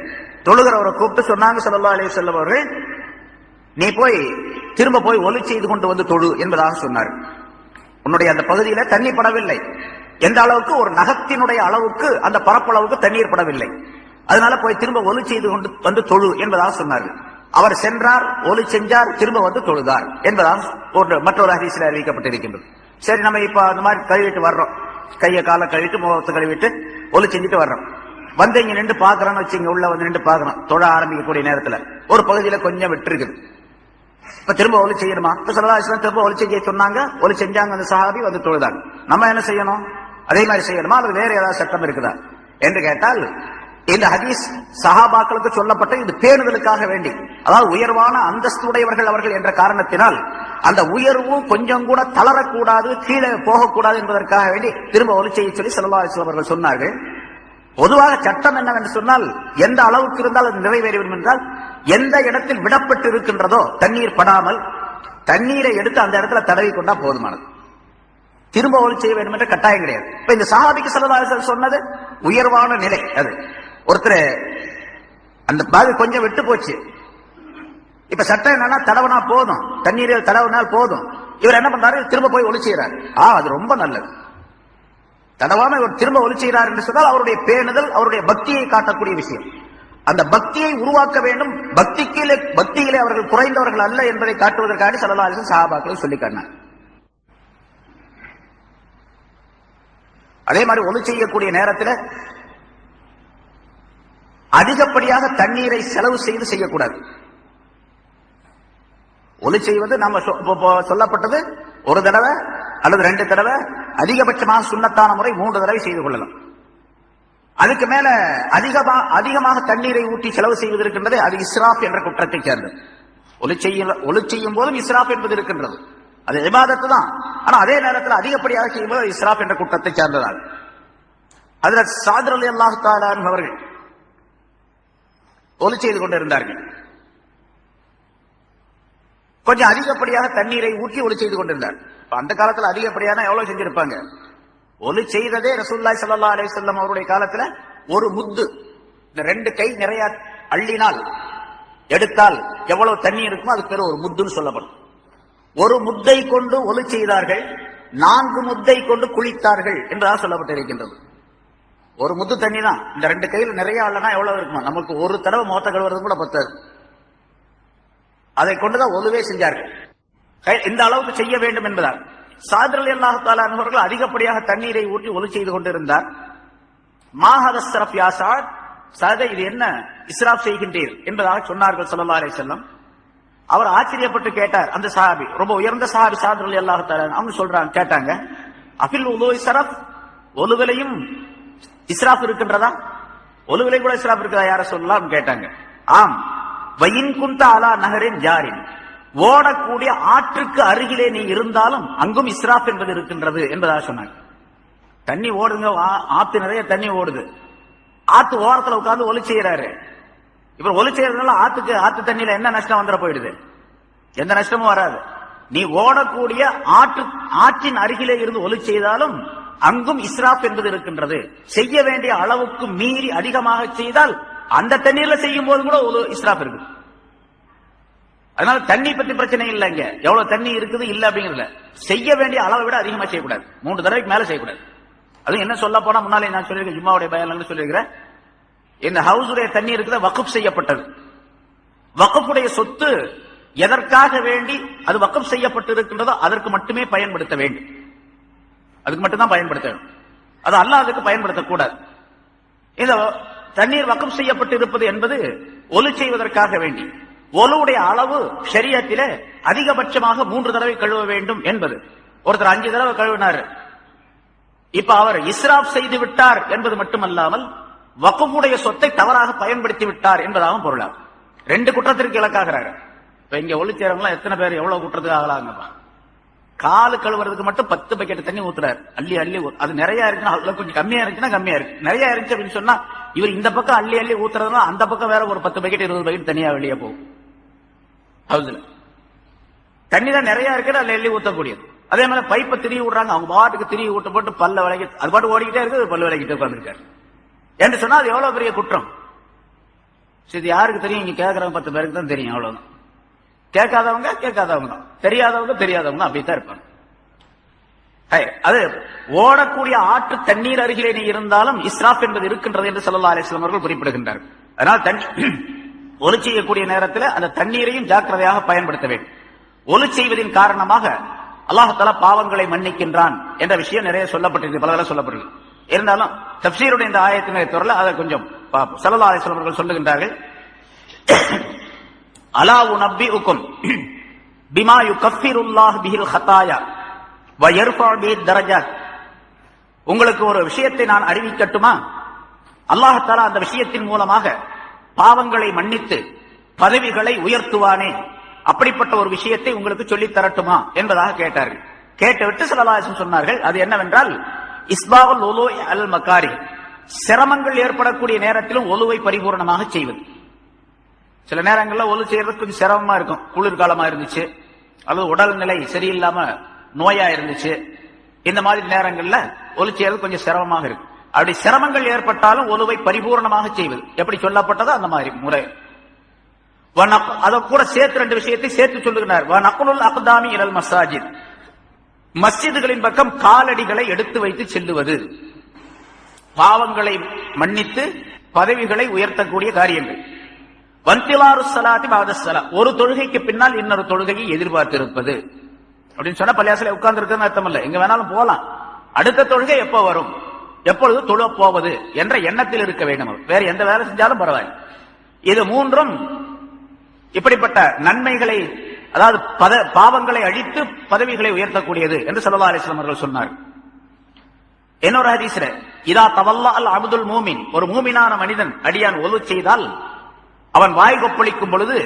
தொழுகிறவரை கூப்பிட்டு சொன்னாங்க ஸல்லல்லாஹு அலைஹி வஸல்லம் அவர்கள், நீ போய் திரும்ப போய் ஒலி செய்து கொண்டு வந்து தொழு என்பதாக சொன்னார். உன்னுடைய அந்த பகுதியில தண்ணி படவில்லை. எந்த அளவுக்கு? ஒரு நகத்தினுடைய அளவுக்கு, அந்த பரப்பளவுக்கு தண்ணீர் படவில்லை. அதனால போய் திரும்ப ஒலி செய்து கொண்டு வந்து தொழு என்பதாக சொன்னார்கள். அவர் சென்றார், ஒலி செஞ்சார், திரும்ப வந்து தொழுதார் என்பதாக மற்றொரு ஹதீஸில் அறிவிக்கப்பட்டிருக்கின்றது. சரி, நம்ம இப்ப அந்த மாதிரி கழுவிட்டு வர்றோம். கையை காலை கழுவிட்டு முகத்தை கழுவிட்டு ஒலி செஞ்சுட்டு வர்றோம். வந்து இங்க நின்று பாக்குறோம்னு வச்சுங்க, உள்ள வந்து நின்று பாக்குறோம். தொழ ஆரம்பிக்கக்கூடிய நேரத்துல ஒரு பகுதியில கொஞ்சம் விட்டு இருக்குது. இப்ப திரும்ப ஒலி செய்யணுமா? ஸல்லல்லாஹு அலைஹி வஸல்லம் திரும்ப ஒலி செய்ய சொன்னாங்க. ஒலி செஞ்சாங்க. அந்த சஹாபி வந்து தொழுதாங்க. நம்ம என்ன செய்யணும்? அதே மாதிரி செய்யணுமா அல்லது வேற ஏதாவது சட்டம் இருக்குதா என்று கேட்டால், இந்த ஹதீஸ் சஹாபாக்களுக்கு சொல்லப்பட்ட இது பேணுதலுக்காக வேண்டி, அதாவது உயர்வான அந்தஸ்துடையவர்கள் அவர்கள் என்ற காரணத்தினால் அந்த உயர்வும் கொஞ்சம் கூட தளரக்கூடாது, கீழே போகக்கூடாது என்பதற்காக வேண்டி திரும்ப ஒலி செய்ய சொல்லி ஸல்லல்லாஹு அலைஹி வஸல்லம் அவர்கள் சொன்னார்கள். பொதுவாக சட்டம் என்னவென்று சொன்னால், எந்த அளவுக்கு இருந்தால் அது நிறைவேறிவிடும் என்றால், எந்த இடத்தில் விடப்பட்டு இருக்கின்றதோ தண்ணீர் படாமல் தண்ணீரை எடுத்து அந்த இடத்துல தடவி கொண்டா போதுமானது. திரும்ப ஒலி செய்ய வேண்டும் என்ற கட்டாயம் கிடையாது. இப்ப இந்த சஹாபிக்கு ஸல்லல்லாஹு அலைஹி வஸல்லம் சொன்னது உயர்வான நிலை. அது ஒருத்தர் அந்த பாகு கொஞ்சம் விட்டு போச்சு. இப்ப சட்டம் என்னன்னா, தடவனா போதும், தண்ணீரில் தடவினால் போதும். இவர் என்ன பண்றாரு? திரும்ப போய் ஒலி செய்யறாரு. அது ரொம்ப நல்லது. தடவாம இவர் திரும்ப ஒலி செய்கிறார் என்று சொன்னால் அவருடைய பேணுதல், அவருடைய பக்தியை காட்டக்கூடிய விஷயம். அந்த பக்தியை உருவாக்க வேண்டும். பக்தியிலே அவர்கள் குறைந்தவர்கள் அல்ல என்பதை காட்டுவதற்காக ஸல்லல்லாஹு அலைஹி வஸல்லம் சஹாபாக்களை சொல்லி காட்டினார். அதே மாதிரி ஒலி செய்யக்கூடிய நேரத்தில் அதிகப்படியாக தண்ணீரை செலவு செய்து செய்யக்கூடாது. ஒலி செய்வது நம்ம சொல்லப்பட்டது ஒரு தடவை அல்லது 2 தடவை, அதிகபட்சமாக சுன்னத்தான முறை 3 தடவை செய்து கொள்ளலாம். அதுக்கு மேல அதிகமாக தண்ணீரை ஊற்றி செலவு செய்வது இருக்கின்றது, அது இஸ்ராப் என்ற குற்றத்தை சேர்ந்தது. ஒலி செய்யும் போதும் இஸ்ராப் என்பது இருக்கின்றது. அது இபாதத்து தான். ஆனா அதே நேரத்தில் அதிகப்படியாக செய்யும்போது இஸ்ராப் என்ற குற்றத்தை சேர்ந்ததால் ஹஜ்ரத் ஸஅத் ரலியல்லாஹு தஆலா அன்ஹு அவர்கள் ஒலி செய்து கொண்டிருந்தார்கள். கொஞ்சம் அதிகப்படியாக தண்ணீரை ஊற்றி ஒலி செய்து கொண்டிருந்தார். அந்த காலத்துல அதிகப்படியான எவ்வளவு செஞ்சிருப்பாங்க? ஒலி செய்ததே ரசூலுல்லாஹி ஸல்லல்லாஹு அலைஹி வஸல்லம் அவருடைய காலத்துல ஒரு முத்து, இந்த 2 கை நிறைய அள்ளினால் எடுத்தால் எவ்வளவு தண்ணி இருக்குமோ அதுக்கு பேர் ஒரு முத்துன்னு சொல்லப்படும். ஒரு முத்தை கொண்டு ஒலி செய்தார்கள், 4 முத்தை கொண்டு குளித்தார்கள் என்றால் சொல்லப்பட்டிருக்கின்றது. ஒரு முத்து தண்ணி தான். இந்த 2 கையில் நிறைய அள்ளனா எவ்வளவு இருக்குமா? நமக்கு ஒரு தடவை மோத்த கழுவுறது கூட பத்தாது. அதை கொண்டுதான் ஒலுவே செஞ்சார்கள். இந்த அளவுக்கு செய்ய வேண்டும் என்பதால் சாத் ரலியல்லாஹு தஆலா அவர்கள் அதிகப்படியாக தண்ணீரை ஊற்றி ஒலி செய்து கொண்டிருந்தார். மாஹத ஸரஃப் யா சாத், சாத் இது என்ன இஸ்ராப் செய்கின்றீர் என்பதாக சொன்னார்கள் ஸல்லல்லாஹு அலைஹி வஸல்லம். அவர் ஆச்சரியப்பட்டு கேட்டார். அந்த சஹாபி ரொம்ப உயர்ந்த சஹாபி சாத் ரலியல்லாஹு தஆலா அவங்க சொல்றாங்க, கேட்டாங்க, அஃபில் உலூ இஸ்ராப், ஒலுவிலையும் இஸ்ராப் இருக்கின்றதா? ஒலுவிலை கூட இஸ்ராப் இருக்குதா யார சொல்லலாம் கேட்டாங்க. ஆம், வயின் குந்த அலா நஹரின் ஜாரின், ஓடக்கூடிய ஆற்றுக்கு அருகிலே நீ இருந்தாலும் அங்கும் இஸ்ராப் என்பது இருக்கின்றது என்பதாக சொன்னாங்க. தண்ணி ஓடுங்க, ஆத்து நிறைய தண்ணி ஓடுது, ஆத்து ஓரத்துல உட்கார்ந்து ஒலி செய்யறாரு. இப்ப ஒலி செய்யறதுனால ஆத்து தண்ணியில என்ன நஷ்டம் வந்துட போயிடுது? எந்த நஷ்டமும் வராது. நீ ஓடக்கூடிய ஆற்றின் அருகிலே இருந்து ஒலி செய்தாலும் அங்கும் இஸ்ராப் என்பது இருக்கின்றது. செய்ய வேண்டிய அளவுக்கு மீறி அதிகமாக செய்தால் அந்த தண்ணீர்ல செய்யும் போது கூட ஒரு இஸ்ராப் இருக்கு. அதனால தண்ணி பத்தி பிரச்சனை இல்லைங்க, எவ்வளவு தண்ணி இருக்குது இல்ல அப்படிங்கறதுல. செய்ய வேண்டிய அளவை விட அதிகமா செய்யக்கூடாது, 3 தடவைக்கு மேல செய்யக்கூடாது. அதுவும் என்ன சொல்ல போனா, முன்னாலே நான் சொல்லியிருக்கேன், ஜும்மாவுடைய பயான்ல சொல்லியிருக்கிறேன், இந்த ஹவுஸுடைய தண்ணி இருக்குது வக்ஃப் செய்யப்பட்டது. வக்ஃபுடைய சொத்து எதற்காக வேண்டி அது வக்ஃப் செய்யப்பட்டு இருக்கின்றதோ அதற்கு மட்டுமே பயன்படுத்த வேண்டும், அதுக்கு மட்டும்தான் பயன்படுத்த வேண்டும். அது அல்லாஹ்வுக்கு பயன்படுத்தக்கூடாது. இந்த தண்ணீர் வக்ஃப் செய்யப்பட்டு இருப்பது என்பது ஒலு செய்வதற்காக வேண்டி. ஒலுவுடைய அளவு ஷரியத்திலே அதிகபட்சமாக 3 தடவை கழுவ வேண்டும் என்பது. ஒருத்தர் 5 தடவை கழுவினார், இப்ப அவர் இஸ்ராப் செய்து விட்டார் என்பது மட்டுமல்லாமல் வக்ஃபுடைய சொத்தை தவறாக பயன்படுத்தி விட்டார் என்பதாகவும் பொருளாகும். 2 குற்றத்திற்கு இலக்காகிறார். இப்ப இங்க ஒலி செய்றவங்க எத்தனை பேர் எவ்வளவு குற்றத்துக்கு ஆகலாங்கப்பா? காலு கழுவுறதுக்கு மட்டும் 10 பக்கெட் தண்ணி ஊத்துறாரு, அள்ளி அள்ளி. அது நிறைய இருக்குன்னா கொஞ்சம் கம்மியா இருக்குன்னா கம்மியா இருக்கு, நிறைய இருந்துச்சு அப்படின்னு சொன்னா இவர் இந்த பக்கம் அள்ளி அள்ளி ஊத்துறதுனா அந்த பக்கம் வேற ஒரு 10 பக்கெட் 20 பக்கெட் தனியா வெளியே போகும். ஹவுஸ்ல தண்ணி தான் நிறைய இருக்கு, அள்ளி அள்ளி ஊத்தக்கூடியது. அதே மாதிரி பைப்பை திரிவி விடுறாங்க, அவங்க பாட்டுக்கு திரிவி விட்டு போட்டு பல்ல விளக்கி அது பாட்டு ஓடிக்கிட்டே இருக்கு, பல்ல விளக்கிட்டு உட்காந்துருக்காரு என்று சொன்னா அது எவ்வளவு பெரிய குற்றம். சரி, யாருக்கு தெரியும்? இங்க கேட்கறவங்க 10 பேருக்கு தான் தெரியும், அவ்வளவுதான். கேட்காதவங்க தான், தெரியாதவங்க அப்படித்தான் இருப்பாங்க. அது ஓடக்கூடிய ஆற்று தண்ணீர் அருகிலே நீ இருந்தாலும் இஸ்ராப் என்பது இருக்கின்றது என்று ஸல்லல்லாஹு அலைஹி வஸல்லம் அவர்கள் குறிப்பிடுகின்றார்கள். அதனால் ஒலி செய்யக்கூடிய நேரத்தில் அந்த தண்ணீரையும் ஜாக்கிரதையாக பயன்படுத்த வேண்டும். ஒலி செய்வதின் காரணமாக அல்லாஹ் தஆலா பாவங்களை மன்னிக்கின்றான் என்ற விஷயம் நிறைய சொல்லப்பட்டிருக்கு, பல தடவை சொல்லப்பட்டிருக்கு. இருந்தாலும் தஃப்சீருடைய இந்த ஆயத்தினை தொடர்ல அதை கொஞ்சம் பார்ப்போம். ஸல்லல்லாஹு அலைஹி வஸல்லம் அவர்கள் சொல்லுகின்றார்கள், அலா உனப்பிஉக்கும் பிமா யுகஃபிருல்லாஹு பிஹில் ஹதாயா வ யர்ஃபஉ பிஹி தரஜாத். உங்களுக்கு ஒரு விஷயத்தை நான் அறிவிக்கட்டுமா? அல்லாஹ் தஆலா அந்த விஷயத்தின் மூலமாக பாவங்களை மன்னித்து பதவிகளை உயர்த்துவானே, அப்படிப்பட்ட ஒரு விஷயத்தை உங்களுக்கு சொல்லி தரட்டுமா என்பதாக கேட்டார்கள். கேட்டுவிட்டு ஸல்லல்லாஹு அலைஹி வஸல்லம் சொன்னார்கள், அது என்னவென்றால் இஸ்பாகுல் உலூ அல் மகாரி, சிரமங்கள் ஏற்படக்கூடிய நேரத்திலும் ஒலுவை பரிபூர்ணமாக செய்வது. சில நேரங்கள்ல ஒலு செய்யறது கொஞ்சம் சிரமமா இருக்கும், குளிர்காலமா இருந்துச்சு அல்லது உடல்நிலை சரியில்லாம நோயா இருந்துச்சு, இந்த மாதிரி நேரங்கள்ல ஒலு செய்யறது கொஞ்சம் சிரமமாக இருக்கு. அப்படி சிரமங்கள் ஏற்பட்டாலும் ஒலுவை பரிபூர்ணமாக செய்வது எப்படி சொல்லப்பட்டதோ அந்த மாதிரி முறை. அத கூட சேர்த்து 2 விஷயத்தை சேர்த்து சொல்லுகிறார். நக்லுல் அக்தாமி இலல் மஸாஜித், மஸ்ஜிதுகளின் பக்கம் காலடிகளை எடுத்து வைத்து செல்லுவது, பாவங்களை மன்னித்து பதவிகளை உயர்த்தக்கூடிய காரியங்கள். வந்திலாரு ஸலாத்தி பஅத ஸலா, ஒரு தொழுகைக்கு பின்னால் இன்னொரு தொழுகையை எதிர்பார்த்திருப்பது. அப்படின்னு சொன்னா பள்ளியாசல உட்கார்ந்து இருக்கிறது அர்த்தம் இல்ல, எங்க வேணாலும் போலாம், அடுத்த தொழுகை எப்ப வரும், எப்பொழுது தொழ போவது என்ற எண்ணத்தில் இருக்க வேண்டும். வேற எந்த வேலை செஞ்சாலும் பரவாயில்லை. இது 3ம் இப்படிப்பட்ட நன்மைகளை, அதாவது பாவங்களை அழித்து பதவிகளை உயர்த்தக்கூடியது என்று ஸல்லல்லாஹு அலைஹி வஸல்லம் அவர்கள் சொன்னார். இன்னொரு ஹதீஸ்ல, இதா தவல்லா அல் அப்துல் மூமின், ஒரு மூமினான மனிதன் அடியான் ஒலு செய்தால் அவன் வாய் கொப்பளிக்கும் பொழுது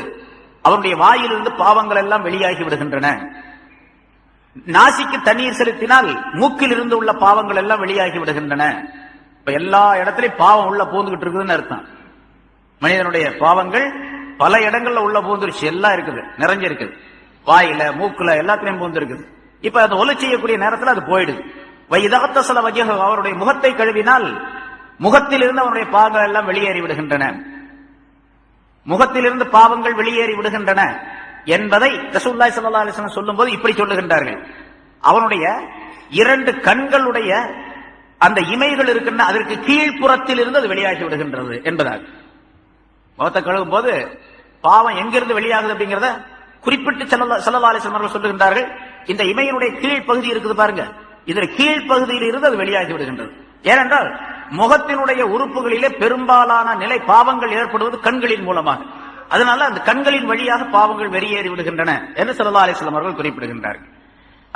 அவனுடைய வாயிலிருந்து பாவங்கள் எல்லாம் வெளியாகி விடுகின்றன. நாசிக்கு தண்ணீர் செலுத்தினால் மூக்கில் இருந்து உள்ள பாவங்கள் எல்லாம் வெளியாகி விடுகின்றன. இப்ப எல்லா இடத்திலையும் பாவம் உள்ள பூந்துகிட்டு இருக்குதுன்னு அர்த்தம். மனிதனுடைய பாவங்கள் பல இடங்கள்ல உள்ள பூந்துருச்சு, எல்லாம் இருக்குது, நிறைஞ்சிருக்குது, வாயில மூக்குல எல்லாத்திலையும் பூந்து இருக்குது. இப்ப அதை ஒலி செய்யக்கூடிய நேரத்தில் அது போயிடுது. வைதகத்தசல வஜஹ, அவருடைய முகத்தை கழுவினால் முகத்திலிருந்து அவருடைய பாவங்கள் எல்லாம் வெளியேறி விடுகின்றன, முகத்திலிருந்து பாவங்கள் வெளியேறி விடுகின்றன என்பதை ரசூலுல்லாஹி ஸல்லல்லாஹு அலைஹி வஸல்லம் சொல்லும்போது இப்படி சொல்லுகின்றார்கள். அவனுடைய 2 கண்களுடைய அந்த இமைகள் இருக்கின்ற அதற்கு கீழ்ப்புறத்தில் இருந்து அது வெளியாகி விடுகின்றது என்பதாக. முகத்தை கழுவும் போது பாவம் எங்கிருந்து வெளியாகுது அப்படிங்கிறத குறிப்பிட்டு ஸல்லல்லாஹு அலைஹி வஸல்லம் சொல்லுகின்றார்கள். இந்த இமையினுடைய கீழ்ப்பகுதி இருக்குது பாருங்க, இதுல கீழ்ப்பகுதியில் இருந்து அது வெளியாகி விடுகின்றது. ஏனென்றால் முகத்தினுடைய உறுப்புகளிலே பெரும்பாலான நிலை பாவங்கள் ஏற்படுவது கண்களின் மூலமாக. அதனால அந்த கண்களின் வழியாக பாவங்கள் வெளியேறி விடுகின்றன என்று ஸல்லல்லாஹு அலைஹி வஸல்லம் அவர்கள் குறிப்பிடுகின்றார்கள்.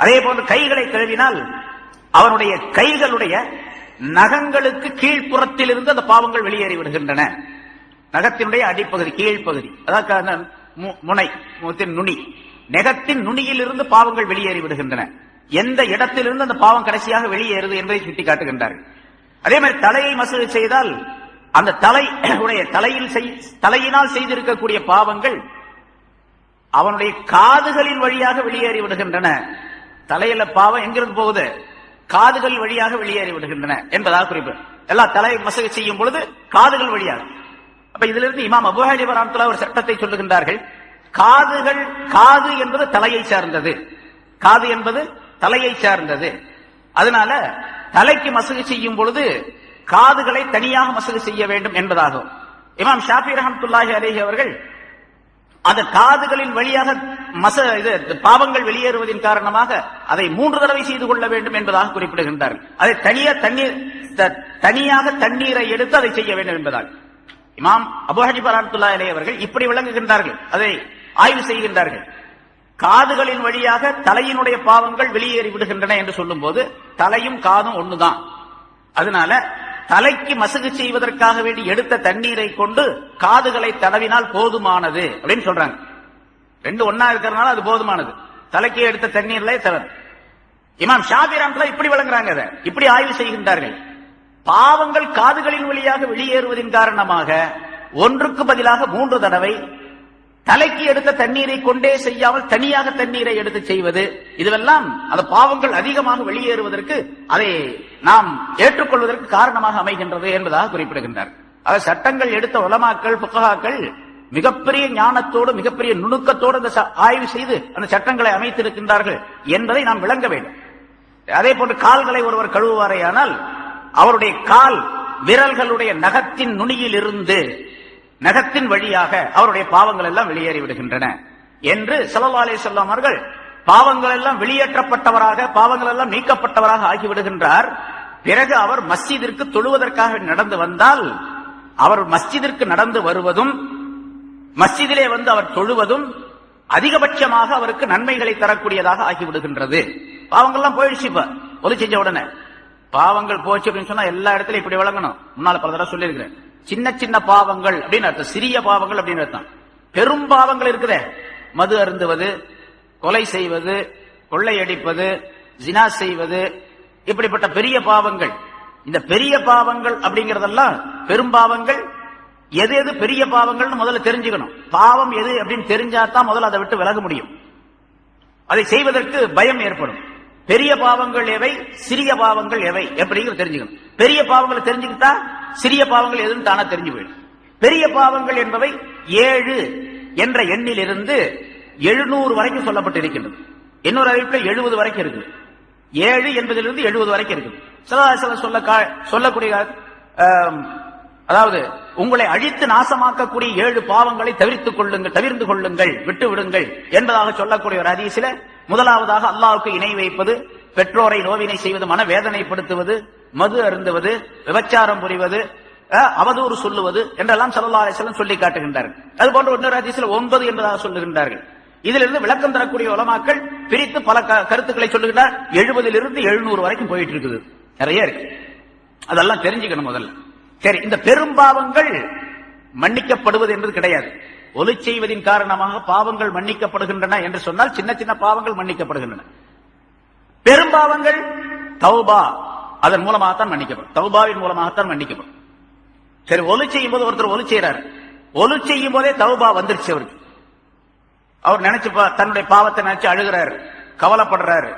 அதே போன்று கைகளை கழுவினால் அவருடைய கைகளுடைய நகங்களுக்கு கீழ்ப்புறத்தில் இருந்து அந்த பாவங்கள் வெளியேறி விடுகின்றன. நகத்தினுடைய அடிப்பகுதி கீழ்ப்பகுதி, அதாவது முனை, நுனி, நகத்தின் நுனியில் இருந்து பாவங்கள் வெளியேறி விடுகின்றன. எந்த இடத்திலிருந்து அந்த பாவம் கடைசியாக வெளியேறுது என்பதை சுட்டிக்காட்டுகின்றார்கள். அதே மாதிரி தலையை மசூல் செய்தால் அந்த தலையினால் செய்திருக்கக்கூடிய பாவங்கள் அவனுடைய காதுகளின் வழியாக வெளியேறி விடுகின்றன. தலையில பாவம் எங்கிருந்து போகுது? காதுகள் வழியாக வெளியேறி விடுகின்றன என்பதாக குறிப்பு. எல்லாம் தலையை மசூல் செய்யும் பொழுது காதுகள் வழியாக. அப்ப இதிலிருந்து இமாம் அபூ ஹனீஃபா ரஹ்மத்துல்லாஹி ஒரு சட்டத்தை சொல்லுகின்றார்கள். காது என்பது தலையை சார்ந்தது, காது என்பது தலையை சார்ந்தது. அதனால தலைக்கு மசூல் செய்யும் பொழுது காதுகளை தனியாக மசூல் செய்ய வேண்டும் என்பதாகும். இமாம் ஷாஃபி ரஹ்மத்துல்லாஹி அலைஹி அவர்கள் அந்த காதுகளின் வழியாக பாவங்கள் வெளியேறுவதன் காரணமாக அதை 3 தடவை செய்து கொள்ள வேண்டும் என்பதாக குறிப்பிடுகின்றார்கள். அதை தனியாக தண்ணீரை எடுத்து அதை செய்ய வேண்டும் என்பதாக இமாம் அபூ ஹனீஃபா ரஹ்மத்துல்லாஹி அலைஹி அவர்கள் இப்படி விளங்குகின்றார்கள், அதை ஆய்வு செய்கின்றார்கள். காதுகளின் வழியாக தலையினுடைய பாவங்கள் வெளியேறி விடுகின்றன என்று சொல்லும் போது தலையும் காதும் ஒண்ணுதான். அதனால தலைக்கு மசகு செய்வதற்காக வேண்டி எடுத்த தண்ணீரை கொண்டு காதுகளை தடவினால் போதுமானது அப்படின்னு சொல்றாங்க. 2 ஒன்னா இருக்கிறதுனால அது போதுமானது. தலைக்கு எடுத்த தண்ணீர்ல தவிர இமாம் ஷாஃபி ரஹ்மத்துல்லாஹி இப்படி விளங்குறாங்க, அதை இப்படி ஆய்வு செய்கின்றார்கள். பாவங்கள் காதுகளின் வழியாக வெளியேறுவதன் காரணமாக ஒன்றுக்கு பதிலாக 3 தடவை தலைக்கு எடுத்த தண்ணீரை கொண்டே செய்யாமல் தனியாக தண்ணீரை எடுத்து செய்வது, இதுவெல்லாம் அந்த பாவங்கள் அதிகமாக வெளியேறுவதற்கு அதை நாம் ஏற்றுக்கொள்வதற்கு காரணமாக அமைகின்றது என்பதாக குறிப்பிடுகின்றார். ஆக சட்டங்கள் எடுத்த உலமாக்கள், புகஹாக்கள் மிகப்பெரிய ஞானத்தோடு மிகப்பெரிய நுணுக்கத்தோடு அந்த ஆய்வு செய்து அந்த சட்டங்களை அமைத்திருக்கின்றார்கள் என்பதை நாம் விளங்க வேண்டும். அதே போன்று கால்களை ஒருவர் கழுவுவாரேயானால் அவருடைய கால் விரல்களுடைய நகத்தின் நுனியில் இருந்து நகத்தின் வழியாக அவருடைய பாவங்கள் எல்லாம் வெளியேறி விடுகின்றன என்று ஸல்லல்லாஹு அலைஹி வஸல்லம் அவர்கள் பாவங்கள் எல்லாம் வெளியேற்றப்பட்டவராக, பாவங்கள் எல்லாம் நீக்கப்பட்டவராக ஆகிவிடுகின்றார். பிறகு அவர் மஸ்ஜிதிற்கு தொழுவதற்காக நடந்து வந்தால் அவர் மஸ்ஜிதிற்கு நடந்து வருவதும் மஸ்ஜிதிலே வந்து அவர் தொழுவதும் அதிகபட்சமாக அவருக்கு நன்மைகளை தரக்கூடியதாக ஆகிவிடுகின்றது. பாவங்கள்லாம் போயிடுச்சு. இப்ப ஒலி செஞ்ச உடனே பாவங்கள் போச்சு அப்படின்னு சொன்னா எல்லா இடத்துலயும் இப்படி விளங்கணும். முன்னால பல தடவை சொல்லியிருக்கிறேன். சின்ன சின்ன பாவங்கள் அப்படின்னு அர்த்தம், சிறிய பாவங்கள் அப்படின்னு அர்த்தம். பெரும் பாவங்கள் இருக்குதே, மது அருந்துவது, கொலை செய்வது, கொள்ளையடிப்பது, ஜினா செய்வது, இப்படிப்பட்ட பெரிய பாவங்கள். இந்த பெரிய பாவங்கள் அப்படிங்கறதெல்லாம் பெரும் பாவங்கள். எது எது பெரிய பாவங்கள்னு முதல்ல தெரிஞ்சுக்கணும். பாவம் எது அப்படின்னு தெரிஞ்சாதான் முதல்ல அதை விட்டு விலக முடியும். அதை செய்வதற்கு பயம் ஏற்படும். பெரிய பாவங்கள் எவை, சிறிய பாவங்கள் எவை எப்படிங்கிறது தெரிஞ்சுக்கணும். பெரிய பாவங்களை தெரிஞ்சுக்கிட்டா சிறிய பாவங்கள் எதுன்னு தானா தெரிஞ்சு போயிடும். பெரிய பாவங்கள் என்பவை 7 என்ற எண்ணில் இருந்து 700 வரைக்கும் சொல்லப்பட்டிருக்கின்றது. இன்னொரு அறிவிப்பில் 70 வரைக்கும் இருக்குது. 7 என்பதிலிருந்து 70 வரைக்கும் இருக்குது. சொல்லக்கூடிய அதாவது உங்களை அழித்து நாசமாக்கக்கூடிய 7 பாவங்களை தவிர்த்து கொள்ளுங்கள், விட்டு விடுங்கள் என்பதாக சொல்லக்கூடிய ஒரு ஹதீஸிலே முதலாவதாக அல்லாஹ்வுக்கு இணை வைப்பது, பெற்றோரை நோவினை செய்வது, மனவேதனைப்படுத்துவது, மது அருந்துவது, விபச்சாரம் புரிவது, அவதூறு சொல்லுவது என்றெல்லாம் ஸல்லல்லாஹு அலைஹி வஸல்லம் சொல்லி காட்டுகின்றார்கள். அது போன்ற இன்னொரு ஹதீஸில் 9 என்பதாக சொல்லுகின்றார்கள். இதிலிருந்து விளக்கம் தரக்கூடிய உலமாக்கள் பிரித்து பல கருத்துக்களை சொல்லுகின்றார். 70 700 வரைக்கும் போயிட்டு இருக்குது, நிறைய இருக்கு. அதெல்லாம் தெரிஞ்சுக்கணும் முதல்ல. சரி, இந்த பெரும்பாவங்கள் மன்னிக்கப்படுவது என்பது கிடையாது. ஒலி செய்வதின் காரணமாக பாவங்கள் மன்னிக்கப்படுகின்றன என்று சொன்னால் சின்ன சின்ன பாவங்கள் மன்னிக்கப்படுகின்றன. பெரும்பாவங்கள் தௌபா, அதன் மூலமாகத்தான் மன்னிக்கப்படும். தௌபாவின் மூலமாகத்தான் மன்னிக்கப்படும். சரி, ஒலி செய்யும் போது ஒருத்தர் ஒலி செய்யறாரு, ஒலி செய்யும் போதே தௌபா வந்துருச்சு அவருக்கு. அவர் நினைச்சு தன்னுடைய பாவத்தை நினைச்சு அழுகிறாரு, கவலைப்படுறாரு,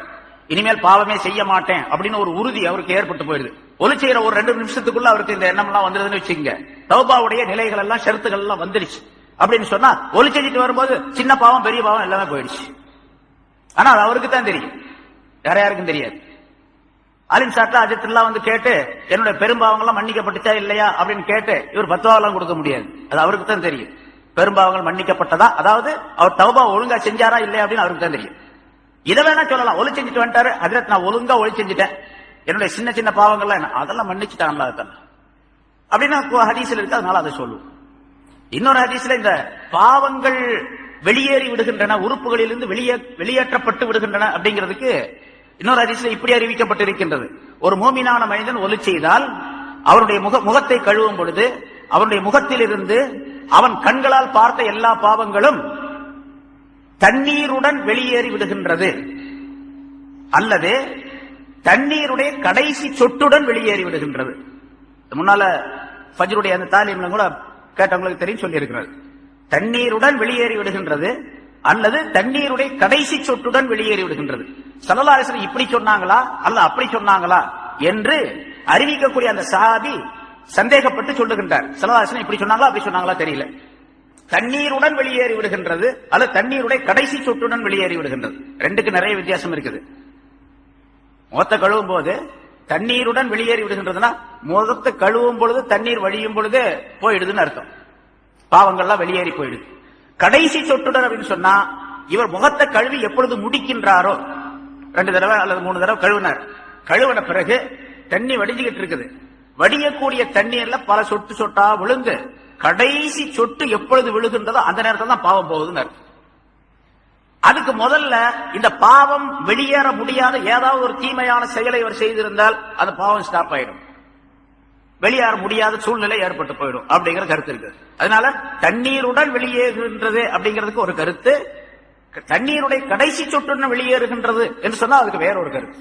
இனிமேல் பாவமே செய்ய மாட்டேன் அப்படின்னு ஒரு உறுதி அவருக்கு ஏற்பட்டு போயிருது. ஒலி செய்யற ஒரு 2 நிமிஷத்துக்குள்ள அவருக்கு இந்த எண்ணம் எல்லாம் வந்துருதுன்னு வச்சுங்க. தௌபாவுடைய நிலைகள் எல்லாம் ஷரத்துகள் எல்லாம் வந்துருச்சு அப்படின்னு சொன்னா ஒலி செஞ்சுட்டு வரும்போது சின்ன பாவம் பெரிய பாவம் எல்லாமே போயிடுச்சு. ஆனா அது அவருக்கு தான் தெரியும், வேற யாருக்கும் தெரியாது. அலிம் சாட்டா அஜித்துல்லா வந்து கேட்டு என்னுடைய பெரும்பாவங்கள்லாம் மன்னிக்கப்பட்டுச்சா இல்லையா அப்படின்னு கேட்டு இவர் பத்துவாவெல்லாம் கொடுக்க முடியாது. அது அவருக்கு தான் தெரியும் பெரும்பாவங்கள் மன்னிக்கப்பட்டதா, அதாவது அவர் தௌபா ஒழுங்கா செஞ்சாரா இல்லையா அப்படின்னு அவருக்கு தான் தெரியும். இதை வேணா சொல்லலாம். ஒளி செஞ்சுட்டு வந்துட்டாரு ஹஜ்ரத், நான் ஒழுங்கா ஒளி செஞ்சுட்டேன், என்னுடைய சின்ன சின்ன பாவங்கள்லாம் என்ன அதெல்லாம் மன்னிச்சுட்டான் அல்லாஹ் தஆலா அப்படின்னா ஹதீஸ்ல இருக்கு, அதனால அதை சொல்லுவோம். இன்னொரு ஹதீஸ்ல இந்த பாவங்கள் வெளியேறி விடுகின்றன, உறுப்புகளிலிருந்து வெளியேற்றப்பட்டு விடுகின்றன அப்படிங்கிறதுக்கு இன்னொரு ஹதீஸ்ல இப்படி அறிவிக்கப்பட்டிருக்கின்றது. ஒரு மூமினான மனிதன் ஒலி செய்தால் அவருடைய முகத்தை கழுவும் பொழுது அவருடைய முகத்திலிருந்து அவன் கண்களால் பார்த்த எல்லா பாவங்களும் தண்ணீருடன் வெளியேறி விடுகின்றது, அல்லது தண்ணீருடைய கடைசி சொட்டுடன் வெளியேறி விடுகின்றது. முன்னால ஃபஜ்ருடைய அந்த தாலீம்ல கூட கேட்டவங்களுக்கு தெரியும் சொல்லி இருக்கிறது. தண்ணீருடன் வெளியேறி விடுகின்றது அல்லது தண்ணீருடைய கடைசி சொட்டுடன் வெளியேறி விடுகின்றது. ஸல்லல்லாஹு அலைஹி வஸல்லம் இப்படி சொன்னாங்களா அல்ல அப்படி சொன்னாங்களா என்று அறிவிக்கக்கூடிய அந்த சஹாபி சந்தேகப்பட்டு சொல்லுகின்றார். ஸல்லல்லாஹு அலைஹி வஸல்லம் இப்படி சொன்னாங்களா அப்படி சொன்னாங்களா தெரியல. தண்ணீருடன் வெளியேறி விடுகின்றது அல்லது தண்ணீருடைய கடைசி சொட்டுடன் வெளியேறி விடுகின்றது. ரெண்டுக்கு நிறைய வித்தியாசம் இருக்குது. முகத்தை கழுவும் போது தண்ணீருடன் வெளியேறி விடுகின்றதுன்னா முகத்தை கழுவும் பொழுது தண்ணீர் வழியும் பொழுது போயிடுதுன்னு அர்த்தம், பாவங்கள்லாம் வெளியேறி போயிடுது. கடைசி சொட்டுடன் அப்படின்னு சொன்னா இவர் முகத்தை கழுவி எப்பொழுது முடிக்கின்றாரோ, 2 தடவை அல்லது 3 தடவை கழுவினார், கழுவின பிறகு தண்ணி வடிஞ்சுக்கிட்டு இருக்குது, வடியக்கூடிய தண்ணீர்ல பல சொட்டு சொட்டா விழுந்து கடைசி சொட்டு எப்பொழுது விழுகின்றதோ அந்த நேரத்தில் தான் பாவம் போகுதுன்னு அர்த்தம். அதுக்கு முதல்ல இந்த பாவம் வெளியேற முடியாத ஏதாவது ஒரு தீமையான செயலை அவர் செய்திருந்தால் அந்த பாவம் ஸ்டாப் ஆயிடும், வெளியேற முடியாத சூழ்நிலை ஏற்பட்டு போயிடும் அப்படிங்கிற கருத்து இருக்கு. அதனால தண்ணீருடன் வெளியேறுகின்றது அப்படிங்கிறதுக்கு ஒரு கருத்து, தண்ணீருடைய கடைசி சொட்டுடன் வெளியேறுகின்றது என்று சொன்னா அதுக்கு வேற ஒரு கருத்து.